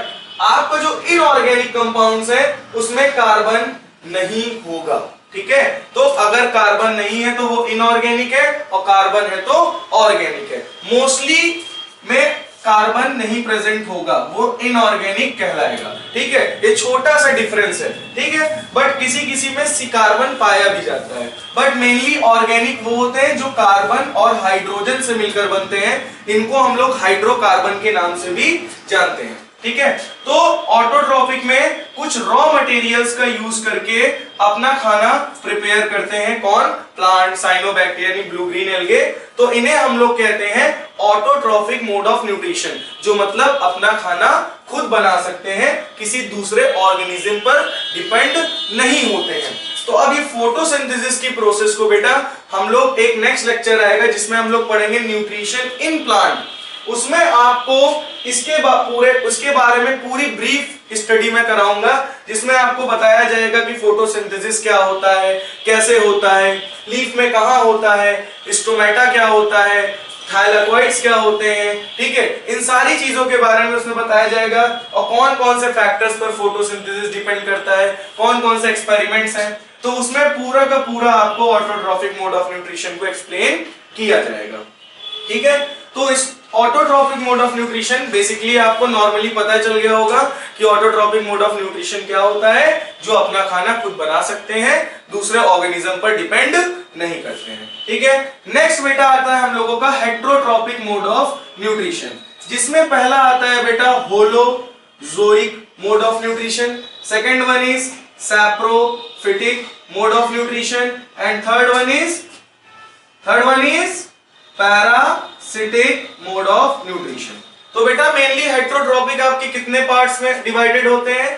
आपका जो इनऑर्गेनिक कंपाउंड्स है उसमें कार्बन नहीं होगा। ठीक है, तो अगर कार्बन नहीं है तो वो इनऑर्गेनिक है और कार्बन है तो ऑर्गेनिक है। मोस्टली में कार्बन नहीं प्रेजेंट होगा, वो इनऑर्गेनिक कहलाएगा। ठीक है, ये छोटा सा डिफरेंस है। ठीक है, बट किसी किसी में कार्बन पाया भी जाता है, बट मेनली ऑर्गेनिक वो होते हैं जो कार्बन और हाइड्रोजन से मिलकर बनते हैं। इनको हम लोग हाइड्रोकार्बन के नाम से भी जानते हैं। ठीक है, तो ऑटोट्रॉपिक में कुछ रॉ मटेरियल्स का यूज करके अपना खाना प्रिपेयर करते हैं। कौन? Plant, cyanobacteria, blue green algae. तो इन्हें हम लोग कहते हैं ऑटोट्रॉपिक मोड ऑफ न्यूट्रिशन, जो मतलब अपना खाना खुद बना सकते हैं, किसी दूसरे ऑर्गेनिज्म पर डिपेंड नहीं होते हैं। तो अब ये फोटोसिंथेसिस की प्रोसेस को बेटा हम लोग एक नेक्स्ट लेक्चर आएगा जिसमें हम लोग पढ़ेंगे न्यूट्रिशन इन प्लांट। उसमें आपको उसके बारे में पूरी ब्रीफ स्टडी में कराऊंगा, जिसमें आपको बताया जाएगा कि फोटोसिंथेसिस क्या होता है, कैसे होता है, लीफ में कहां होता है, स्टोमेटा क्या होता है, थाइलाकोइड्स क्या होते हैं। ठीक है, इन सारी चीजों के बारे में उसमें बताया जाएगा और कौन कौन से फैक्टर्स पर फोटोसिंथेसिस डिपेंड करता है, कौन कौन से एक्सपेरिमेंट्स हैं। तो उसमें पूरा का पूरा आपको ऑटोट्रॉपिक मोड ऑफ न्यूट्रिशन को एक्सप्लेन किया जाएगा। ठीक है, तो इस autotrophic mode of nutrition basically आपको नॉर्मली पता चल गया होगा कि ऑटोट्रॉपिक मोड ऑफ न्यूट्रिशन क्या होता है, जो अपना खाना खुद बना सकते हैं, दूसरे ऑर्गेनिज्म पर डिपेंड नहीं करते हैं। ठीक है, नेक्स्ट बेटा आता है हम लोगों का हेट्रोट्रॉपिक मोड ऑफ न्यूट्रिशन, जिसमें पहला आता है बेटा holozoic mode of nutrition, second one is saprophytic mode of nutrition and third one is parasitic mode of nutrition. तो बेटा मेनली हेट्रोट्रॉपिक आपके कितने पार्ट्स में डिवाइडेड होते हैं?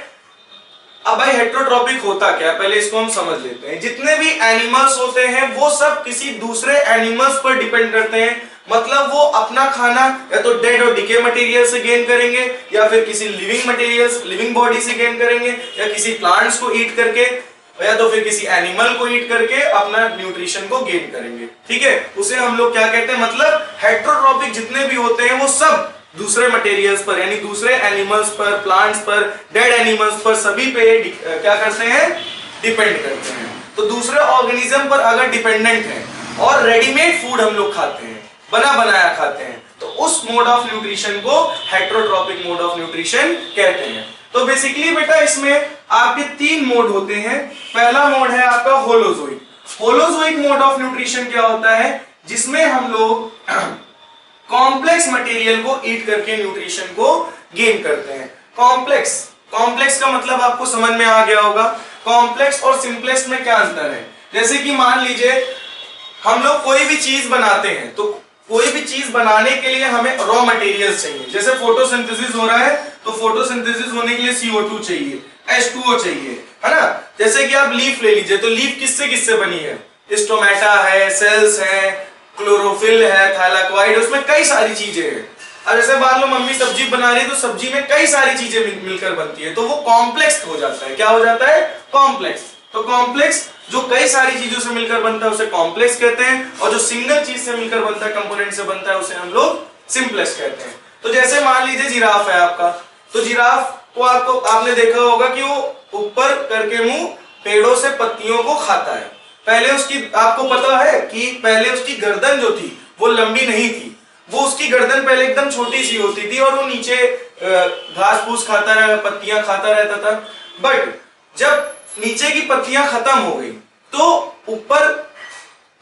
अब भाई हेट्रोट्रॉपिक होता क्या है, पहले इसको हम समझ लेते हैं। जितने भी एनिमल्स होते हैं वो सब किसी दूसरे एनिमल्स पर डिपेंड करते हैं, मतलब वो अपना खाना या तो डेड और डिके मटेरियल से गेन करेंगे, या फिर किसी लिविंग मटेरियल्स, लिविंग बॉडी से गेन करेंगे, या किसी प्लांट्स को ईट करके, या तो फिर किसी एनिमल को ईट करके अपना न्यूट्रिशन को गेन करेंगे। ठीक है, उसे हम लोग क्या कहते हैं, मतलब हेट्रोट्रॉपिक जितने भी होते हैं वो सब दूसरे मटेरियल्स पर, यानी दूसरे एनिमल्स पर, प्लांट्स पर, डेड एनिमल्स पर, सभी पे क्या करते हैं, डिपेंड करते हैं। तो दूसरे ऑर्गेनिज्म पर अगर डिपेंडेंट है और रेडीमेड फूड हम लोग खाते हैं, बना बनाया खाते हैं, तो उस मोड ऑफ न्यूट्रिशन को हेट्रोट्रॉपिक मोड ऑफ न्यूट्रिशन कहते हैं। तो बेसिकली बेटा इसमें आपके तीन मोड होते हैं। पहला मोड है आपका holozoic. Holozoic mode of nutrition क्या होता है, जिसमें हम लोग कॉम्प्लेक्स मटेरियल को ईट करके न्यूट्रिशन को गेन करते हैं। कॉम्प्लेक्स का मतलब आपको समझ में आ गया होगा। कॉम्प्लेक्स और सिंपलेक्स में क्या अंतर है? जैसे कि मान लीजिए हम लोग कोई भी चीज बनाते हैं, तो कोई भी चीज बनाने के लिए हमें रॉ मटेरियल्स चाहिए। जैसे फोटोसिंथेसिस हो रहा है तो फोटोसिंथेसिस होने के लिए CO2 चाहिए, H2O चाहिए, है ना। जैसे कि आप लीफ ले लीजिए, तो लीफ किससे किससे बनी है? स्टोमेटा है, सेल्स है, क्लोरोफिल है, थाइलाकोइड, उसमें कई सारी चीजें हैं। अब जैसे मान लो मम्मी सब्जी बना रही है तो सब्जी में कई सारी चीजें मिलकर बनती है, तो वो कॉम्प्लेक्स हो जाता है। क्या हो जाता है? कॉम्प्लेक्स। तो कॉम्प्लेक्स जो कई सारी चीजों से मिलकर बनता है उसे कॉम्प्लेक्स कहते हैं, और जो सिंगल चीज से मिलकर बनता है, कंपोनेंट से बनता है, उसे हम लोग सिंपलेक्स कहते हैं। तो जैसे मान लीजिए जिराफ है आपका, तो जिराफ को आपने देखा होगा कि वो ऊपर करके मुंह पेड़ों से पत्तियों को खाता है। पहले उसकी, आपको पता है कि पहले उसकी गर्दन जो थी वो लंबी नहीं थी, वो उसकी गर्दन पहले एकदम छोटी सी होती थी और वो नीचे घास फूस खाता रहा, पत्तियां खाता रहता था। बट जब नीचे की पत्तियां खत्म हो गई तो ऊपर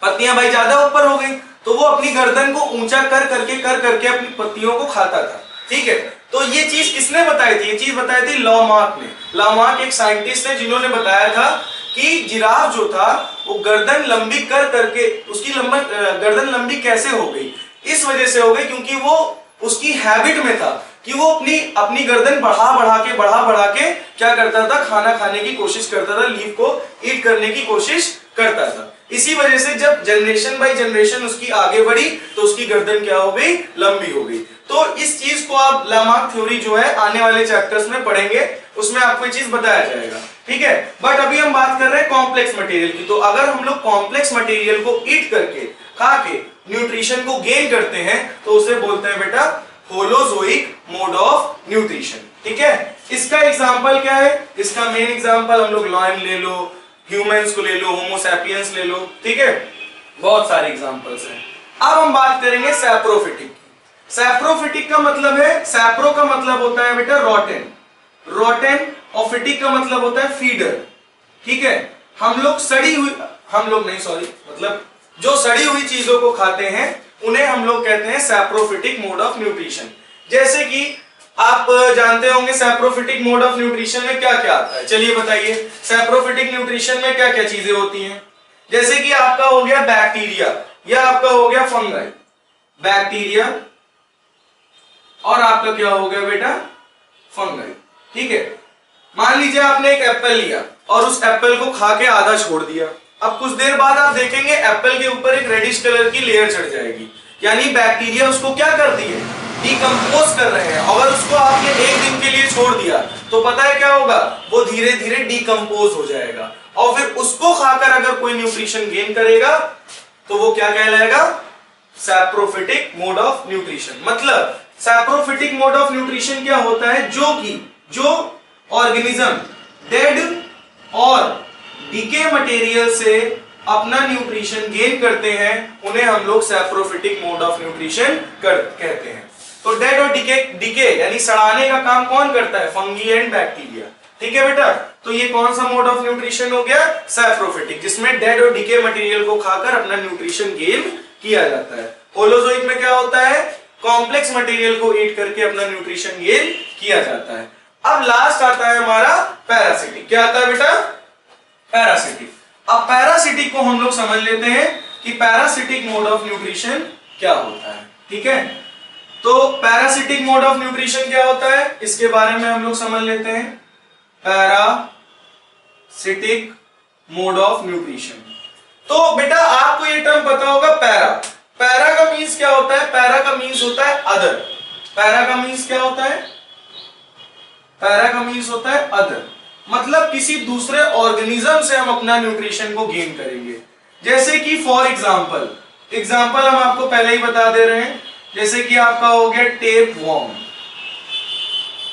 पत्तियां भाई ज्यादा ऊपर हो गई, तो वो अपनी गर्दन को ऊंचा कर करके अपनी पत्तियों को खाता था। ठीक है, तो ये चीज किसने बताई थी? ये चीज बताई थी लामार्क ने। लामार्क एक साइंटिस्ट है जिन्होंने बताया था कि जिराफ जो था वो गर्दन लंबी कर करके, उसकी गर्दन लंबी कैसे हो गई? इस वजह से हो गई क्योंकि वो उसकी हैबिट में था कि वो अपनी गर्दन बढ़ा के क्या करता था? खाना खाने की कोशिश करता था, लीफ को ईट करने की कोशिश करता था। इसी वजह से जब जनरेशन बाय जनरेशन उसकी आगे बढ़ी तो उसकी गर्दन क्या हो गई? लंबी हो गई। तो इस चीज को आप लामार्क थ्योरी जो है आने वाले चैप्टर्स में पढ़ेंगे, उसमें आपको ये चीज बताया जाएगा। ठीक है, बट अभी हम बात कर रहे हैं कॉम्प्लेक्स मटेरियल की। तो अगर हम लोग कॉम्प्लेक्स मटेरियल को ईट करके, खा के न्यूट्रिशन को गेन करते हैं तो उसे बोलते हैं बेटा होलोजोइक मोड ऑफ न्यूट्रिशन। ठीक है, इसका एग्जांपल क्या है? इसका मेन एग्जांपल हम लोग लॉयन ले लो, ह्यूमंस को ले लो, होमो सैपियंस ले लो। ठीक है, बहुत सारे एग्जांपल्स हैं। अब हम बात करेंगे सैप्रोफिटिक की। सैप्रोफिटिक का मतलब है, सैप्रो का मतलब होता है बेटा रोटेन, और फिटिक का मतलब होता है फीडर। ठीक है, मतलब जो सड़ी हुई चीजों को खाते हैं उन्हें हम लोग कहते हैं सैप्रोफिटिक मोड ऑफ न्यूट्रिशन। जैसे कि आप जानते होंगे सैप्रोफिटिक मोड ऑफ न्यूट्रिशन में क्या क्या आता है। चलिए बताइए, सैप्रोफिटिक न्यूट्रिशन में क्या क्या चीजें होती हैं? जैसे कि आपका हो गया बैक्टीरिया, या आपका हो गया फंगाई। बैक्टीरिया और आपका क्या हो गया बेटा? फंगाई। ठीक है, मान लीजिए आपने एक एप्पल लिया और उस एप्पल को खा के आधा छोड़ दिया। अब कुछ देर बाद आप देखेंगे एप्पल के ऊपर एक रेडिश कलर की लेयर चढ़ जाएगी, यानी बैक्टीरिया उसको क्या करती है? डिकम्पोज कर रहे हैं। अगर उसको आपने एक दिन के लिए छोड़ दिया तो पता है क्या होगा? वो धीरे धीरे डिकम्पोज हो जाएगा, और फिर उसको खाकर अगर कोई न्यूट्रिशन गेन करेगा तो वो क्या कहलाएगा? Saprophytic mode of nutrition. मतलब सैप्रोफिटिक मोड ऑफ न्यूट्रिशन क्या होता है? जो ऑर्गेनिज्म डेड और डीके मटेरियल से अपना न्यूट्रिशन गेन करते हैं उन्हें हम लोग सैप्रोफिटिक मोड ऑफ न्यूट्रिशन कहते हैं। तो डेड और डीके यानी सड़ाने का काम कौन करता है? Fungi and bacteria. ठीक है बेटा, तो ये कौन सा मोड ऑफ न्यूट्रिशन हो गया? सैप्रोफिटिक, जिसमें डेड और डीके मटेरियल को खाकर अपना न्यूट्रिशन गेन किया जाता है। होलोजोइक में क्या होता है? कॉम्प्लेक्स मटेरियल को ईट करके अपना न्यूट्रिशन गेन किया जाता है। अब लास्ट आता है हमारा पैरासिटिक। क्या आता है बेटा? पैरासिटिक। अब पैरासिटिक को हम लोग समझ लेते हैं कि पैरासिटिक मोड ऑफ न्यूट्रिशन क्या होता है। ठीक है, तो पैरासिटिक मोड ऑफ न्यूट्रिशन क्या होता है इसके बारे में हम लोग समझ लेते हैं। पैरासिटिक मोड ऑफ न्यूट्रिशन, तो बेटा आपको ये टर्म पता होगा पैरा का मीन्स क्या होता है? पैरा का मीन्स होता है अदर। पैरा का मीन्स क्या होता है? पैरा का मीन्स होता है अदर, मतलब किसी दूसरे ऑर्गेनिज्म से हम अपना न्यूट्रिशन को गेन करेंगे। जैसे कि फॉर एग्जांपल हम आपको पहले ही बता दे रहे हैं, जैसे कि आपका हो गया टेप वॉर्म।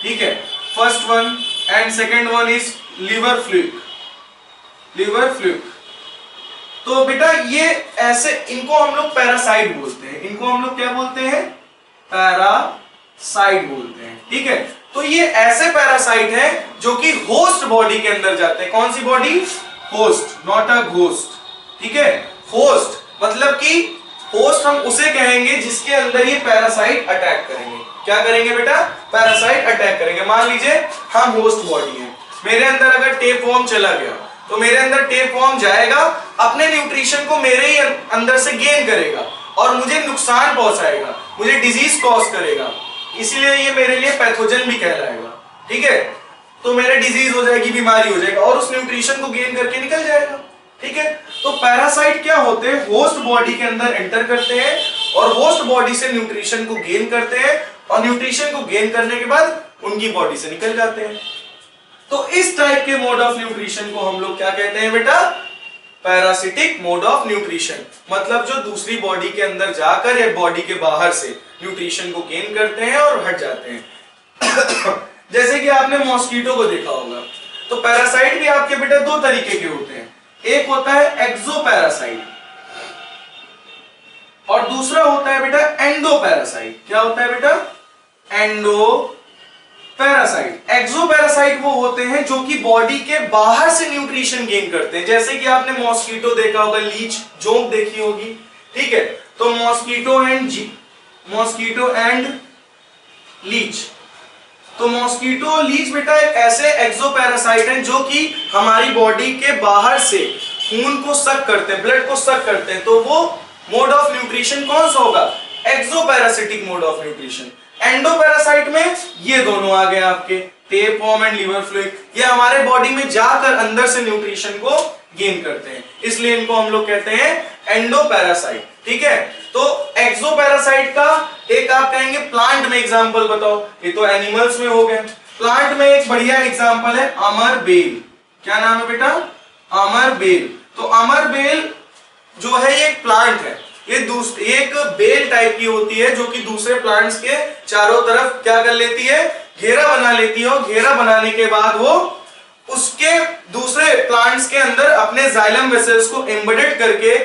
ठीक है, first one and second one is liver fluke. तो बेटा ये ऐसे, इनको हम लोग पैरासाइट बोलते हैं। इनको हम लोग क्या बोलते हैं? पैरासाइट बोलते हैं। ठीक है, तो ये ऐसे पैरासाइट है जो कि होस्ट बॉडी के अंदर जाते हैं। कौन सी body? Host, not a ghost. ठीक है, होस्ट मतलब कि होस्ट हम उसे कहेंगे जिसके अंदर ये पैरासाइट अटैक करेंगे। क्या करेंगे बेटा? पैरासाइट अटैक करेंगे। मान लीजिए हम होस्ट बॉडी है, मेरे अंदर अगर टेप वॉर्म चला गया तो मेरे अंदर टेप वॉर्म जाएगा, अपने न्यूट्रिशन को मेरे ही अंदर से गेन करेगा और मुझे नुकसान पहुंचाएगा, मुझे डिजीज कॉज करेगा। इसीलिए ये मेरे लिए पैथोजन भी कहलाएगा। ठीक है, तो मेरे डिजीज हो जाएगी, बीमारी हो जाएगा, और उस न्यूट्रिशन को गेन करके निकल जाएगा। ठीक है। तो पैरासाइट क्या होते हैं, होस्ट बॉडी के अंदर एंटर करते हैं और होस्ट बॉडी से न्यूट्रिशन को गेन करते हैं और न्यूट्रिशन को गेन करने के बाद उनकी बॉडी से निकल जाते हैं। तो इस टाइप के मोड ऑफ न्यूट्रिशन को हम लोग क्या कहते हैं बेटा, पैरासिटिक मोड ऑफ न्यूट्रिशन। मतलब जो दूसरी बॉडी के अंदर जाकर या बॉडी के बाहर से न्यूट्रिशन को गेन करते हैं और हट जाते हैं। जैसे कि आपने मॉस्किटो को देखा होगा, तो पैरासाइट भी आपके बेटा दो तरीके के होते हैं, एक होता है एक्सो पैरासाइट और दूसरा होता है बेटा एंडो पैरासाइट। क्या होता है बेटा, एंडो पैरासाइट। एक्सो पैरासाइट वो होते हैं जो कि बॉडी के बाहर से न्यूट्रिशन गेन करते हैं, जैसे कि आपने मॉस्किटो देखा होगा, लीच जोंक देखी होगी, ठीक है। तो मॉस्किटो एंड लीच, तो मॉस्किटो लीच बेटा एक ऐसे एक्सो पैरासाइट हैं जो कि हमारी बॉडी के बाहर से खून को सक करते हैं, ब्लड को सक करते हैं। तो वो मोड ऑफ न्यूट्रिशन कौन सा होगा, exoparasitic mode of nutrition. Endoparasite में ये दोनों आ गए आपके, टेपवर्म एंड लिवर फ्लूइड, ये हमारे बॉडी में जाकर अंदर से न्यूट्रिशन को गेन करते हैं, इसलिए इनको हम लोग कहते हैं एंडो पैरासाइट, ठीक है। तो एक्सो पैरासाइट का एक आप कहेंगे प्लांट में एग्जांपल बताओ, ये तो एनिमल्स में हो गए। प्लांट में एक बढ़िया एग्जांपल है अमरबेल। क्या नाम है बेटा, अमरबेल। तो अमरबेल जो है ये एक प्लांट है, ये एक बेल टाइप की होती है जो कि दूसरे प्लांट्स के चारों तरफ क्या कर लेती है, घेरा बना लेती है और घेरा बनाने के बाद वो उसके दूसरे प्लांट्स के अंदर अपने जाइलम वेसल्स को एम्बेडेड करके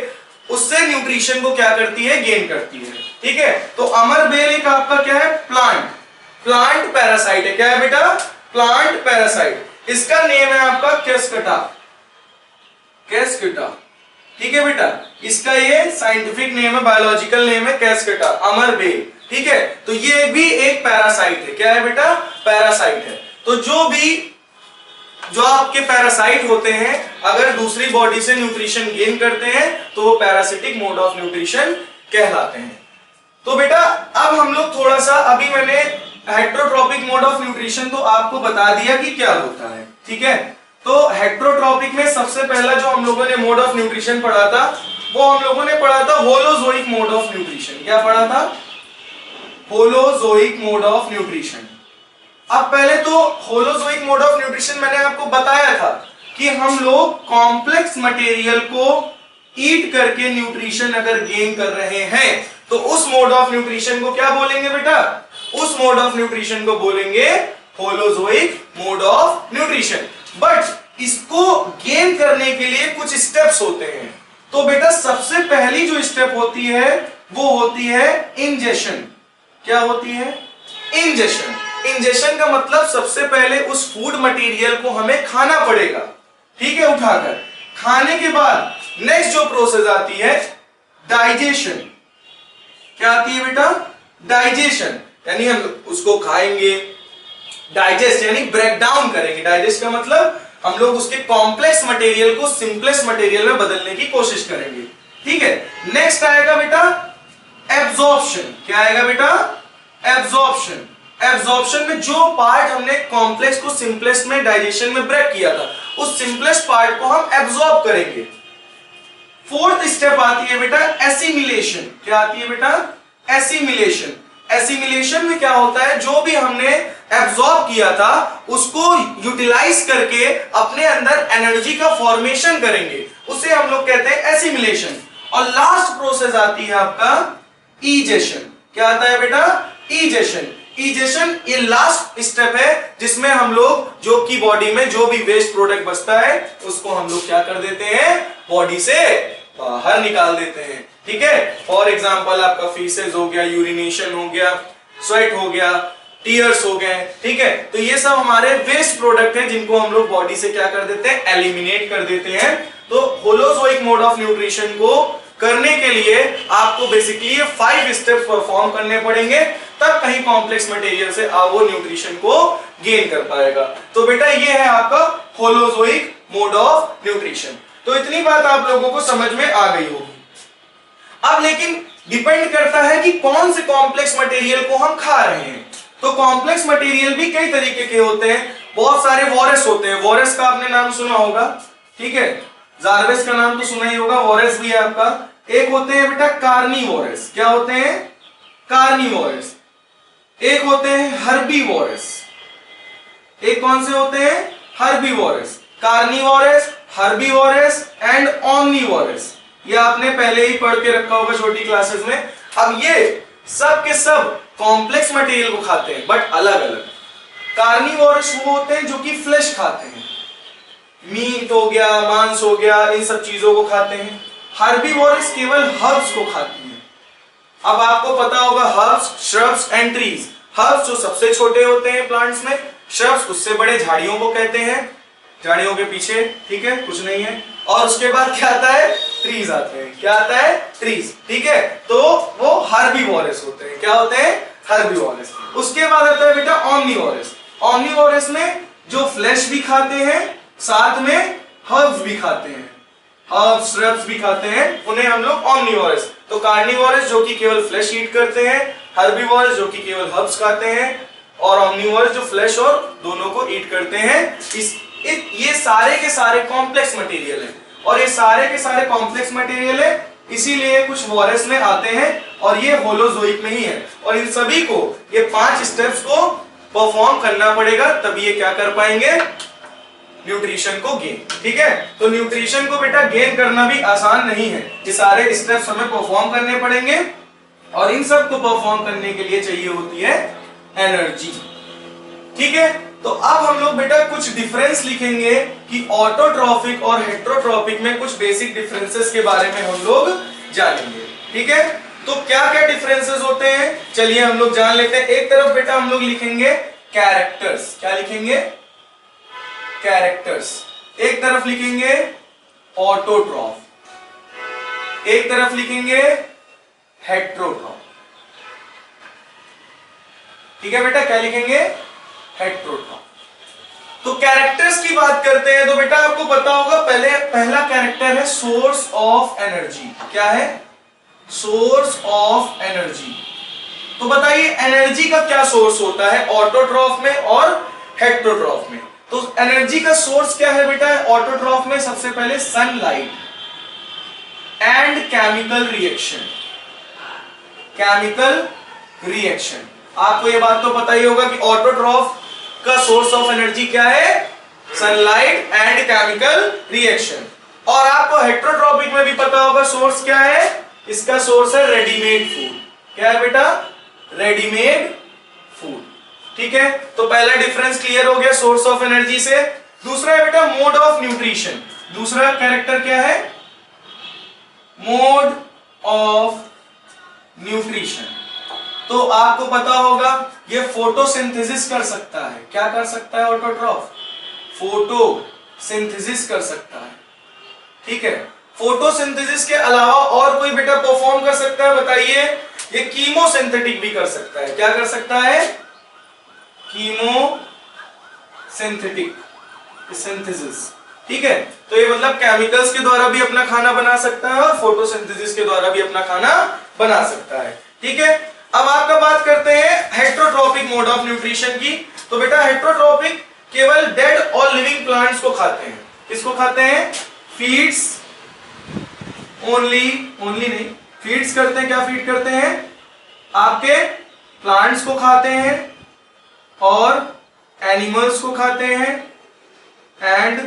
उससे न्यूट्रिशन को क्या करती है, गेन करती है, ठीक है। तो अमरबेल एक आपका क्या है, प्लांट पैरासाइट है। क्या है बेटा, प्लांट पैरासाइट। इसका नेम है आपका केस्कटा, ठीक है बेटा। इसका ये साइंटिफिक नेम है, बायोलॉजिकल नेम है केस्कटा, अमरबेल, ठीक है। तो ये भी एक पैरासाइट है। क्या है बेटा, पैरासाइट है। तो जो आपके पैरासाइट होते हैं अगर दूसरी बॉडी से न्यूट्रिशन गेन करते हैं तो वो पैरासिटिक मोड ऑफ न्यूट्रिशन कहलाते हैं। तो बेटा अब हम लोग थोड़ा सा, अभी मैंने हेट्रोट्रॉपिक मोड ऑफ न्यूट्रिशन तो आपको बता दिया कि क्या होता है, ठीक है। तो हेट्रोट्रॉपिक में सबसे पहला जो हम लोगों ने मोड ऑफ न्यूट्रिशन पढ़ा था वो हम लोगों ने पढ़ा था होलोजोइक मोड ऑफ न्यूट्रिशन। क्या पढ़ा था, होलोजोइक मोड ऑफ न्यूट्रिशन। अब पहले तो होलोजोइक मोड ऑफ न्यूट्रिशन मैंने आपको बताया था कि हम लोग कॉम्प्लेक्स मटेरियल को ईट करके न्यूट्रिशन अगर गेन कर रहे हैं तो उस मोड ऑफ न्यूट्रिशन को क्या बोलेंगे बेटा, उस मोड ऑफ न्यूट्रिशन को बोलेंगे holozoic mode of nutrition. But इसको गेन करने के लिए कुछ स्टेप्स होते हैं। तो बेटा सबसे पहली जो स्टेप होती है वो होती है इंजेशन। क्या होती है, इंजेशन। इंजेशन का मतलब सबसे पहले उस फूड मटेरियल को हमें खाना पड़ेगा, ठीक है, उठाकर। खाने के बाद नेक्स्ट जो प्रोसेस आती है डाइजेशन। क्या आती है बेटा, डाइजेशन, यानी हम उसको खाएंगे, डाइजेस्ट यानी ब्रेक डाउन करेंगे। डाइजेस्ट का मतलब हम लोग उसके कॉम्प्लेक्स मटेरियल को सिंपलेस्ट मटेरियल में बदलने की कोशिश करेंगे, ठीक है। नेक्स्ट आएगा बेटा एब्जॉर्प्शन। क्या आएगा बेटा, एब्जॉर्प्शन। एब्जॉर्प्शन में जो पार्ट हमने कॉम्प्लेक्स को सिंपलेस्ट में डाइजेशन में ब्रेक किया था उस सिंपलेस्ट पार्ट को हम एब्जॉर्ब करेंगे। फोर्थ स्टेप आती है बेटा एसिमिलेशन। क्या आती है बेटा, एसिमिलेशन। एसिमिलेशन में क्या होता है, जो भी हमने एब्जॉर्ब किया था उसको यूटिलाइज करके अपने अंदर एनर्जी का फॉर्मेशन करेंगे, उसे हम लोग कहते हैं एसिमिलेशन। और लास्ट प्रोसेस आती है आपका ईजेशन। क्या आता है बेटा, ईजेशन। ईजेशन ये लास्ट स्टेप है जिसमें हम लोग जो की बॉडी में जो भी वेस्ट प्रोडक्ट बचता है उसको हम लोग क्या कर देते हैं, बॉडी से बाहर निकाल देते हैं, ठीक है। फॉर एग्जांपल आपका फीसेस हो गया, यूरिनेशन हो गया, स्वेट हो गया, टीयर्स हो गए, ठीक है। तो ये सब हमारे वेस्ट प्रोडक्ट हैं जिनको हम लोग बॉडी से क्या कर देते हैं, एलिमिनेट कर देते हैं। तो होलोजोइक मोड ऑफ न्यूट्रिशन को करने के लिए आपको बेसिकली ये 5 स्टेप्स परफॉर्म करने पड़ेंगे, तब कहीं कॉम्प्लेक्स मटेरियल से आप वो न्यूट्रिशन को गेन कर पाएगा। तो बेटा ये है आपका होलोजोइक मोड ऑफ न्यूट्रिशन। तो इतनी बात आप लोगों को समझ में आ गई होगी। अब लेकिन डिपेंड करता है कि कौन से कॉम्प्लेक्स मटेरियल को हम खा रहे हैं। तो कॉम्प्लेक्स मटेरियल भी कई तरीके के होते हैं, बहुत सारे वॉरस होते हैं। वॉरस का आपने नाम सुना होगा, ठीक है। जारवेस का नाम तो सुना ही होगा, वोरस भी है आपका। एक होते हैं बेटा कार्निवोरस, क्या होते हैं? कार्निवोरस। एक होते हैं हर्बीवोरस। एक कौन से होते हैं? Herbivorous. Carnivorous, herbivorous and omnivorous, ये आपने पहले ही पढ़ के रखा होगा छोटी क्लासेस में। अब ये सब के सब कॉम्प्लेक्स मटेरियल को खाते हैं बट अलग अलग। कार्निवोरस वो होते हैं जो कि फ्लेश खाते हैं, मीट हो गया, मांस हो गया, इन सब चीजों को खाते हैं। हर्बीवोरस केवल हर्ब्स को खाती है। अब आपको पता होगा herbs, shrubs and trees. Herbs जो सबसे छोटे होते हैं प्लांट्स में, श्रब्स उससे बड़े झाड़ियों को कहते हैं, झाड़ियों के पीछे, ठीक है, कुछ नहीं है। और उसके बाद क्या आता है? ट्रीज आते हैं। क्या आता है? ट्रीज, ठीक है। तो वो हर्बीवोरस होते हैं। क्या होते हैं? हर्बीवोरस। उसके बाद आता है बेटा ओमनीवोरस। ओमनीवोरस में जो फ्लैश भी खाते हैं साथ में हर्ब्स भी खाते हैं, हर्ब्स श्रब्स भी खाते हैं, उन्हें हम लोग ओमनीवोरस। तो कार्निवोरस जो कि केवल फ्लैश ईट करते हैं, हर्बीवोरस जो कि केवल हर्ब्स खाते हैं, और ओमनीवोरस जो फ्लैश और दोनों को ईट करते हैं। ये सारे के सारे कॉम्प्लेक्स मटेरियल हैं, और ये सारे के सारे कॉम्प्लेक्स मटेरियल है, इसीलिए कुछ वोरस में आते हैं और ये होलोजोइक में ही है। और इन सभी को ये 5 स्टेप्स को परफॉर्म करना पड़ेगा, तभी ये क्या कर पाएंगे? न्यूट्रिशन को गेन, ठीक है। तो न्यूट्रिशन को बेटा गेन करना भी आसान नहीं है, ये सारे स्टेप्स हमें परफॉर्म करने पड़ेंगे, और इन सब को परफॉर्म करने के लिए चाहिए होती है एनर्जी, ठीक है। तो अब हम लोग बेटा कुछ डिफरेंस लिखेंगे कि ऑटोट्रॉफिक और हेट्रोट्रॉफिक में कुछ बेसिक डिफरेंसेस के बारे में हम लोग जानेंगे, ठीक है। तो क्या क्या डिफरेंसेस होते हैं, चलिए हम लोग जान लेते हैं। एक तरफ बेटा हम लोग लिखेंगे कैरेक्टर्स, क्या लिखेंगे? कैरेक्टर्स। एक तरफ लिखेंगे ऑटोट्रॉफ, एक तरफ लिखेंगे हेट्रोट्रॉफ, ठीक है बेटा। क्या लिखेंगे? हेट्रोट्रॉफ। तो कैरेक्टर्स की बात करते हैं तो बेटा आपको पता होगा पहला कैरेक्टर है सोर्स ऑफ एनर्जी। क्या है? Source of energy. तो बताइए एनर्जी का क्या सोर्स होता है ऑटोट्रॉफ में और हेट्रोट्रॉफ में? तो एनर्जी का सोर्स क्या है बेटा ऑटोट्रॉफ में? सबसे पहले sunlight and chemical reaction. Chemical reaction, आपको ये बात तो पता ही होगा कि ऑटोट्रॉफ का सोर्स ऑफ एनर्जी क्या है? Sunlight and chemical reaction. और आपको हेट्रोट्रॉपिक में भी पता होगा सोर्स क्या है? इसका सोर्स है रेडीमेड फूड। क्या है बेटा? रेडीमेड फूड, ठीक है। तो पहला डिफरेंस क्लियर हो गया सोर्स ऑफ एनर्जी से। दूसरा है बेटा मोड ऑफ न्यूट्रिशन। दूसरा कैरेक्टर क्या है? Mode of nutrition. तो आपको पता होगा ये फोटोसिंथेसिस कर सकता है। क्या कर सकता है ऑटोट्रॉफ? फोटोसिंथेसिस कर सकता है, ठीक है। फोटोसिंथेसिस के अलावा और कोई बेटा परफॉर्म कर सकता है? बताइए। ये कीमोसिंथेटिक भी कर सकता है। क्या कर सकता है? कीमोसिंथेटिक सिंथेसिस, ठीक है। तो ये मतलब केमिकल्स के द्वारा भी अपना खाना बना सकता है और फोटोसिंथेसिस के द्वारा भी अपना खाना बना सकता है, ठीक है। अब आपका बात करते हैं हेट्रोट्रॉपिक मोड ऑफ न्यूट्रिशन की। तो बेटा हेट्रोट्रॉपिक केवल डेड और लिविंग प्लांट्स को खाते हैं। किसको खाते हैं? फीड्स ओनली नहीं, फीड्स करते हैं। क्या फीड करते हैं? आपके प्लांट्स को खाते हैं और एनिमल्स को खाते हैं, एंड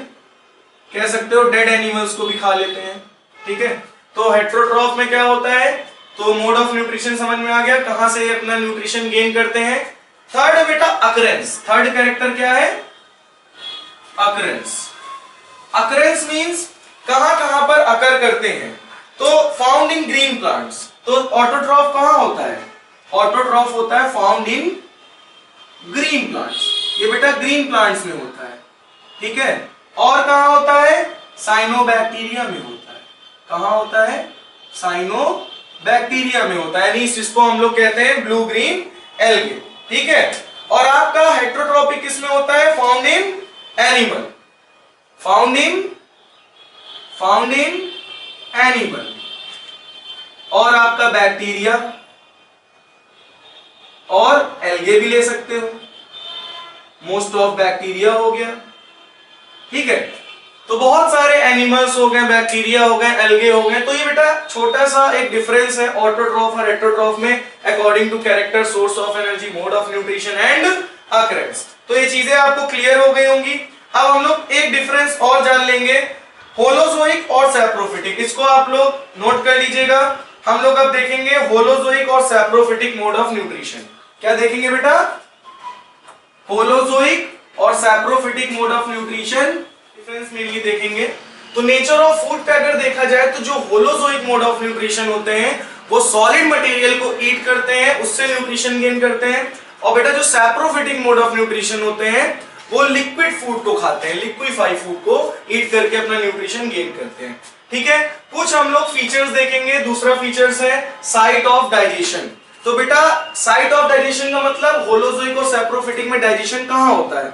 कह सकते हो डेड एनिमल्स को भी खा लेते हैं, ठीक है। तो हेट्रोट्रॉफ में क्या होता है? तो मोड ऑफ न्यूट्रिशन समझ में आ गया, कहां से अपना न्यूट्रिशन गेन करते हैं। थर्ड बेटा अकरेंस। थर्ड कैरेक्टर क्या है? अकरेंस। अकरेंस मींस कहां कहां पर अकर करते हैं? तो फाउंड इन ग्रीन प्लांट्स। तो ऑटोट्रॉफ कहां होता है? ऑटोट्रॉफ होता है फाउंड इन ग्रीन प्लांट्स। ये बेटा ग्रीन प्लांट्स में होता है, ठीक है। और कहां होता है? साइनोबैक्टीरिया में होता है। कहां होता है? साइनोबैक्टीरिया में होता है, यानी इसको हम लोग कहते हैं ब्लू ग्रीन एल्गे, ठीक है। और आपका हेट्रोट्रॉपिक किसमें होता है? Found in animal. Found in animal. और आपका बैक्टीरिया और एल्गे भी ले सकते हो, मोस्ट ऑफ बैक्टीरिया हो गया, ठीक है। तो बहुत सारे एनिमल्स हो गए, बैक्टीरिया हो गए, एल्गे हो गए। तो ये बेटा छोटा सा एक डिफरेंस है ऑटोट्रॉफ और हेटेरोट्रॉफ में according to character, source of energy, mode of nutrition and occurrence. तो ये चीजें आपको क्लियर हो गई होंगी। अब हम लोग एक डिफरेंस और जान लेंगे, होलोजोइक और सैप्रोफिटिक। इसको आप लोग नोट कर लीजिएगा। हम लोग अब देखेंगे होलोजोइक और सैप्रोफिटिक मोड ऑफ न्यूट्रिशन। क्या देखेंगे बेटा? होलोजोइक और saprophytic mode of nutrition difference mainly देखेंगे। तो नेचर ऑफ फूड पे अगर देखा जाए तो जो होलोजोइक मोड ऑफ न्यूट्रिशन होते हैं वो सॉलिड मटेरियल को ईट करते हैं, उससे न्यूट्रिशन गेन करते हैं। और बेटा जो सैप्रोफिटिक मोड ऑफ न्यूट्रिशन होते हैं वो लिक्विड फूड को खाते हैं, लिक्विफाइड फूड को ईट करके अपना न्यूट्रिशन गेन करते हैं। ठीक है, कुछ हम लोग फीचर्स देखेंगे। दूसरा फीचर्स है साइट ऑफ डाइजेशन। तो बेटा साइट ऑफ डाइजेशन का मतलब होलोजोइक और सैप्रोफिटिक में डाइजेशन कहां होता है?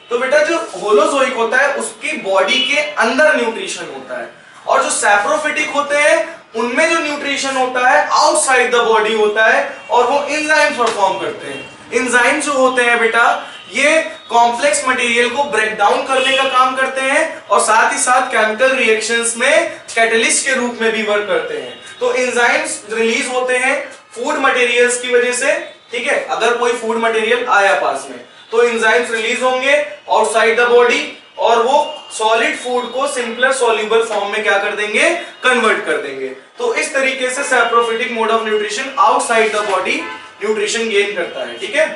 तो बेटा जो होलोजोइक होता है उसकी बॉडी के अंदर न्यूट्रिशन होता है, और जो सैप्रोफिटिक होते हैं उनमें जो न्यूट्रिशन होता है आउटसाइड द बॉडी होता है, और वो एंजाइम्स परफॉर्म करते हैं। एंजाइम्स जो होते हैं बेटा ये कॉम्प्लेक्स मटेरियल को ब्रेक डाउन करने का काम करते हैं, और साथ ही साथ केमिकल रिएक्शंस में कैटलिस्ट के रूप में भी वर्क करते हैं। तो एंजाइम्स रिलीज होते हैं फूड मटेरियल्स की वजह से। ठीक है, अगर कोई फूड मटेरियल आया पास में तो एंजाइम्स रिलीज होंगे आउटसाइड द बॉडी, और वो सॉलिड फूड को सिंपलर सॉल्युबल फॉर्म में क्या कर देंगे? कन्वर्ट कर देंगे। तो इस तरीके से saprophytic mode of nutrition outside the body nutrition gain करता है। ठीक है,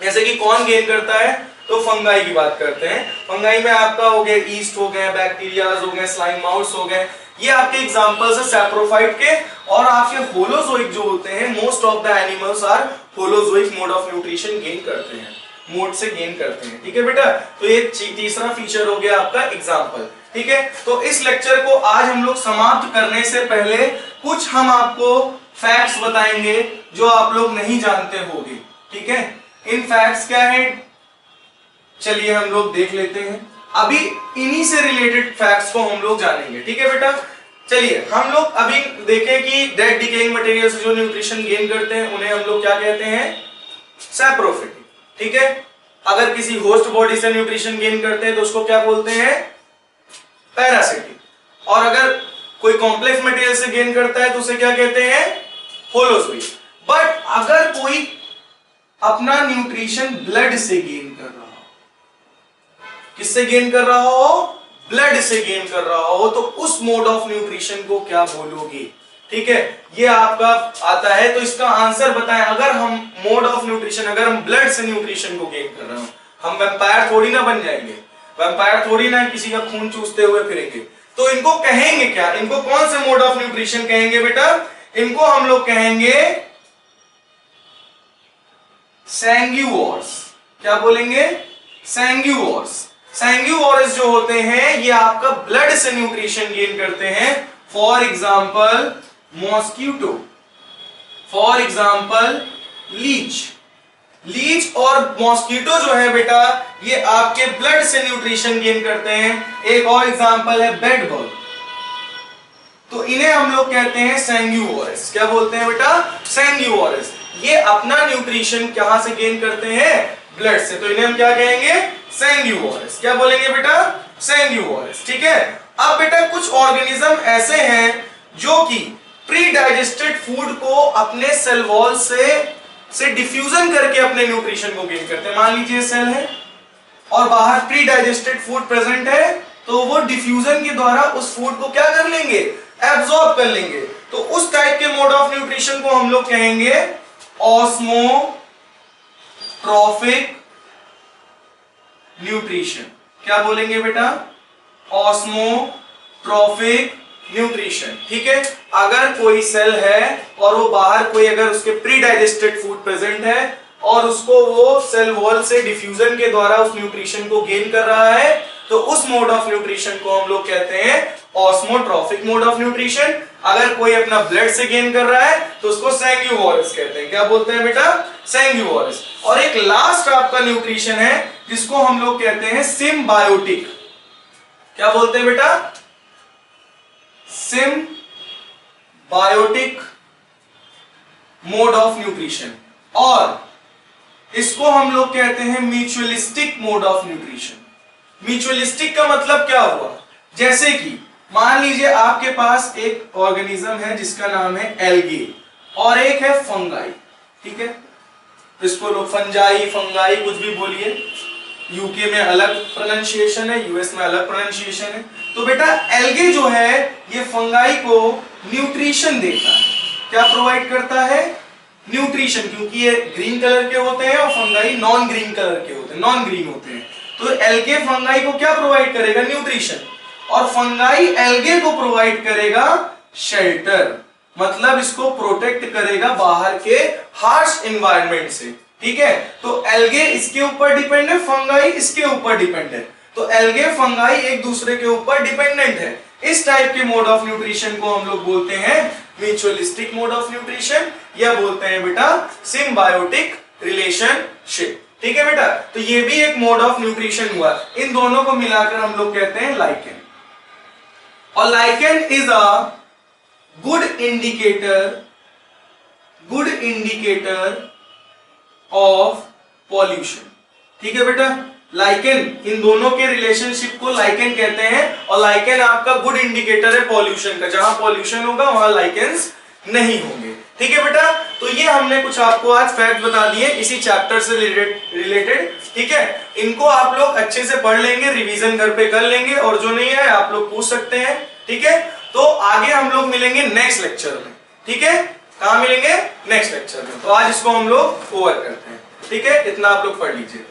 जैसे कि कौन गेन करता है? तो फंगाई की बात करते हैं। फंगाई में आपका हो गया ईस्ट हो गए, बैक्टीरियाज हो गए, स्लाइम माउस हो गए, ये आपके एग्जांपल्स है सैप्रोफाइट के। और आपके होलोजोइक जो होते हैं most of the animals are holozoic mode of nutrition gain करते हैं, मोड से गेन करते हैं। ठीक है बेटा, तो ये तीसरा फीचर हो गया आपका एग्जांपल। ठीक है, तो इस लेक्चर को आज हम लोग समाप्त करने से पहले कुछ हम आपको फैक्ट्स बताएंगे जो आप लोग नहीं जानते होंगे। ठीक है, इन फैक्ट्स क्या है चलिए हम लोग देख लेते हैं। अभी इन्हीं से रिलेटेड फैक्ट्स को हम लोग जानेंगे। ठीक है बेटा, चलिए हम लोग अभी देखें कि डेड डिकेइंग मटेरियल से जो न्यूट्रिशन गेन करते हैं उन्हें हम लोग क्या कहते हैं? सैप्रोफिटिक। ठीक है, अगर किसी होस्ट बॉडी से न्यूट्रिशन गेन करते हैं तो उसको क्या बोलते हैं? पैरासिटिक। और अगर कोई कॉम्प्लेक्स मटेरियल से गेन करता है तो उसे क्या कहते हैं? होलोजोइक। बट अगर कोई अपना न्यूट्रिशन ब्लड से गेन कर रहा हो, किससे गेन कर रहा हो? ब्लड से गेन कर रहा हो, तो उस मोड ऑफ न्यूट्रिशन को क्या बोलोगे? ठीक है, ये आपका आता है। तो इसका आंसर बताएं। अगर हम मोड ऑफ न्यूट्रिशन, अगर हम ब्लड से न्यूट्रिशन को गेन कर रहे हो, हम वैम्पायर थोड़ी ना बन जाएंगे, वैम्पायर थोड़ी ना किसी का खून चूसते हुए फिरेंगे। तो इनको कहेंगे क्या? इनको कौन से मोड ऑफ न्यूट्रिशन कहेंगे बेटा? इनको हम लोग कहेंगे सैंग्यूवोर्स। क्या बोलेंगे? सैंग्यूवोर्स। सैंग्यूवोर्स जो होते हैं ये आपका ब्लड से न्यूट्रिशन गेन करते हैं। For example mosquito, for example leech. Leech और मॉस्किटो जो है बेटा ये आपके ब्लड से न्यूट्रिशन गेन करते हैं। एक और एग्जाम्पल है बेड बग। तो इन्हें हम लोग कहते हैं सैंग्यूवोर्स। क्या बोलते हैं बेटा? सैंग्यूवोर्स। ये अपना न्यूट्रिशन कहां से गेन करते हैं? ब्लड से। तो इन्हें हम क्या कहेंगे? सैंग्यूवोर्स। क्या बोलेंगे बेटा? सैंग्यूवोर्स। ठीक है, अब बेटा कुछ ऑर्गेनिज्म ऐसे हैं जो कि प्री डाइजेस्टेड फूड को अपने सेल वॉल से डिफ्यूजन करके अपने न्यूट्रिशन को गेन करते हैं। मान लीजिए सेल है और बाहर प्री डाइजेस्टेड फूड प्रेजेंट है, तो वो डिफ्यूजन के द्वारा उस फूड को क्या कर लेंगे? एब्सॉर्ब कर लेंगे। तो उस टाइप के मोड ऑफ न्यूट्रिशन को हम लोग कहेंगे ऑस्मोट्रॉफिक न्यूट्रिशन। क्या बोलेंगे बेटा? ऑस्मोट्रॉफिक न्यूट्रिशन। ठीक है, अगर कोई सेल है और वो बाहर कोई अगर उसके प्री डाइजेस्टेड फूड प्रेजेंट है और उसको वो सेल वॉल से डिफ्यूजन के द्वारा उस न्यूट्रिशन को गेन कर रहा है, तो उस मोड ऑफ न्यूट्रिशन को हम लोग कहते हैं ऑस्मोट्रॉफिक मोड ऑफ न्यूट्रिशन। अगर कोई अपना ब्लड से गेन कर रहा है तो उसको सैंग्यूवोर्स कहते हैं। क्या बोलते हैं बेटा? सैंग्यूवोर्स। और एक लास्ट आपका न्यूट्रिशन है जिसको हम लोग कहते हैं सिम्बायोटिक। क्या बोलते हैं बेटा? Symbiotic mode of nutrition. और इसको हम लोग कहते हैं mutualistic mode of nutrition. Mutualistic का मतलब क्या हुआ? जैसे कि मान लीजिए आपके पास एक ऑर्गेनिज्म है जिसका नाम है एल्गे और एक है फंगाई, ठीक है, इसको लोग फंजाई फंगाई कुछ भी बोलिए, यूके में अलग प्रोनाउंसिएशन है, यूएस में अलग प्रोनाउंसिएशन है। तो बेटा एल्गे जो है ये फंगाई को न्यूट्रिशन देता है, क्या प्रोवाइड करता है, न्यूट्रिशन, क्योंकि ये ग्रीन कलर के होते हैं और फंगाई नॉन ग्रीन कलर के होते हैं, नॉन ग्रीन होते हैं। तो एल्गे फंगाई को क्या प्रोवाइड करेगा, न्यूट्रिशन, और फंगाई एल्गे को प्रोवाइड करेगा शेल्टर, मतलब इसको प्रोटेक्ट करेगा बाहर के हार्श एनवायरनमेंट से, ठीक है। तो एल्गे इसके ऊपर डिपेंड है, फंगाई इसके ऊपर डिपेंड है, तो एल्गे फंगाई एक दूसरे के ऊपर डिपेंडेंट है। इस टाइप के मोड ऑफ न्यूट्रिशन को हम लोग बोलते हैं म्यूचुअलिस्टिक मोड ऑफ न्यूट्रिशन, या बोलते हैं बेटा सिम्बायोटिक रिलेशनशिप, ठीक है बेटा। तो ये भी एक मोड ऑफ न्यूट्रिशन हुआ, इन दोनों को मिलाकर हम लोग कहते हैं लाइकेन। और lichen is a good indicator of pollution, ठीक है बेटा। लाइकेन, इन दोनों के रिलेशनशिप को लाइकेन कहते हैं, और लाइकेन आपका गुड इंडिकेटर है पॉल्यूशन का, जहां पॉल्यूशन होगा वहां लाइकेन्स नहीं होंगे, ठीक है बेटा। तो ये हमने कुछ आपको आज फैक्ट बता दिए इसी चैप्टर से रिलेटेड, ठीक है। इनको आप लोग अच्छे से पढ़ लेंगे, रिवीजन घर पे कर लेंगे, और जो नहीं है आप लोग पूछ सकते हैं, ठीक है। तो आगे हम लोग मिलेंगे नेक्स्ट लेक्चर में, ठीक है। कहां मिलेंगे, नेक्स्ट लेक्चर में। तो आज इसको हम लोग ओवर करते हैं, ठीक है, इतना आप लोग पढ़ लीजिए।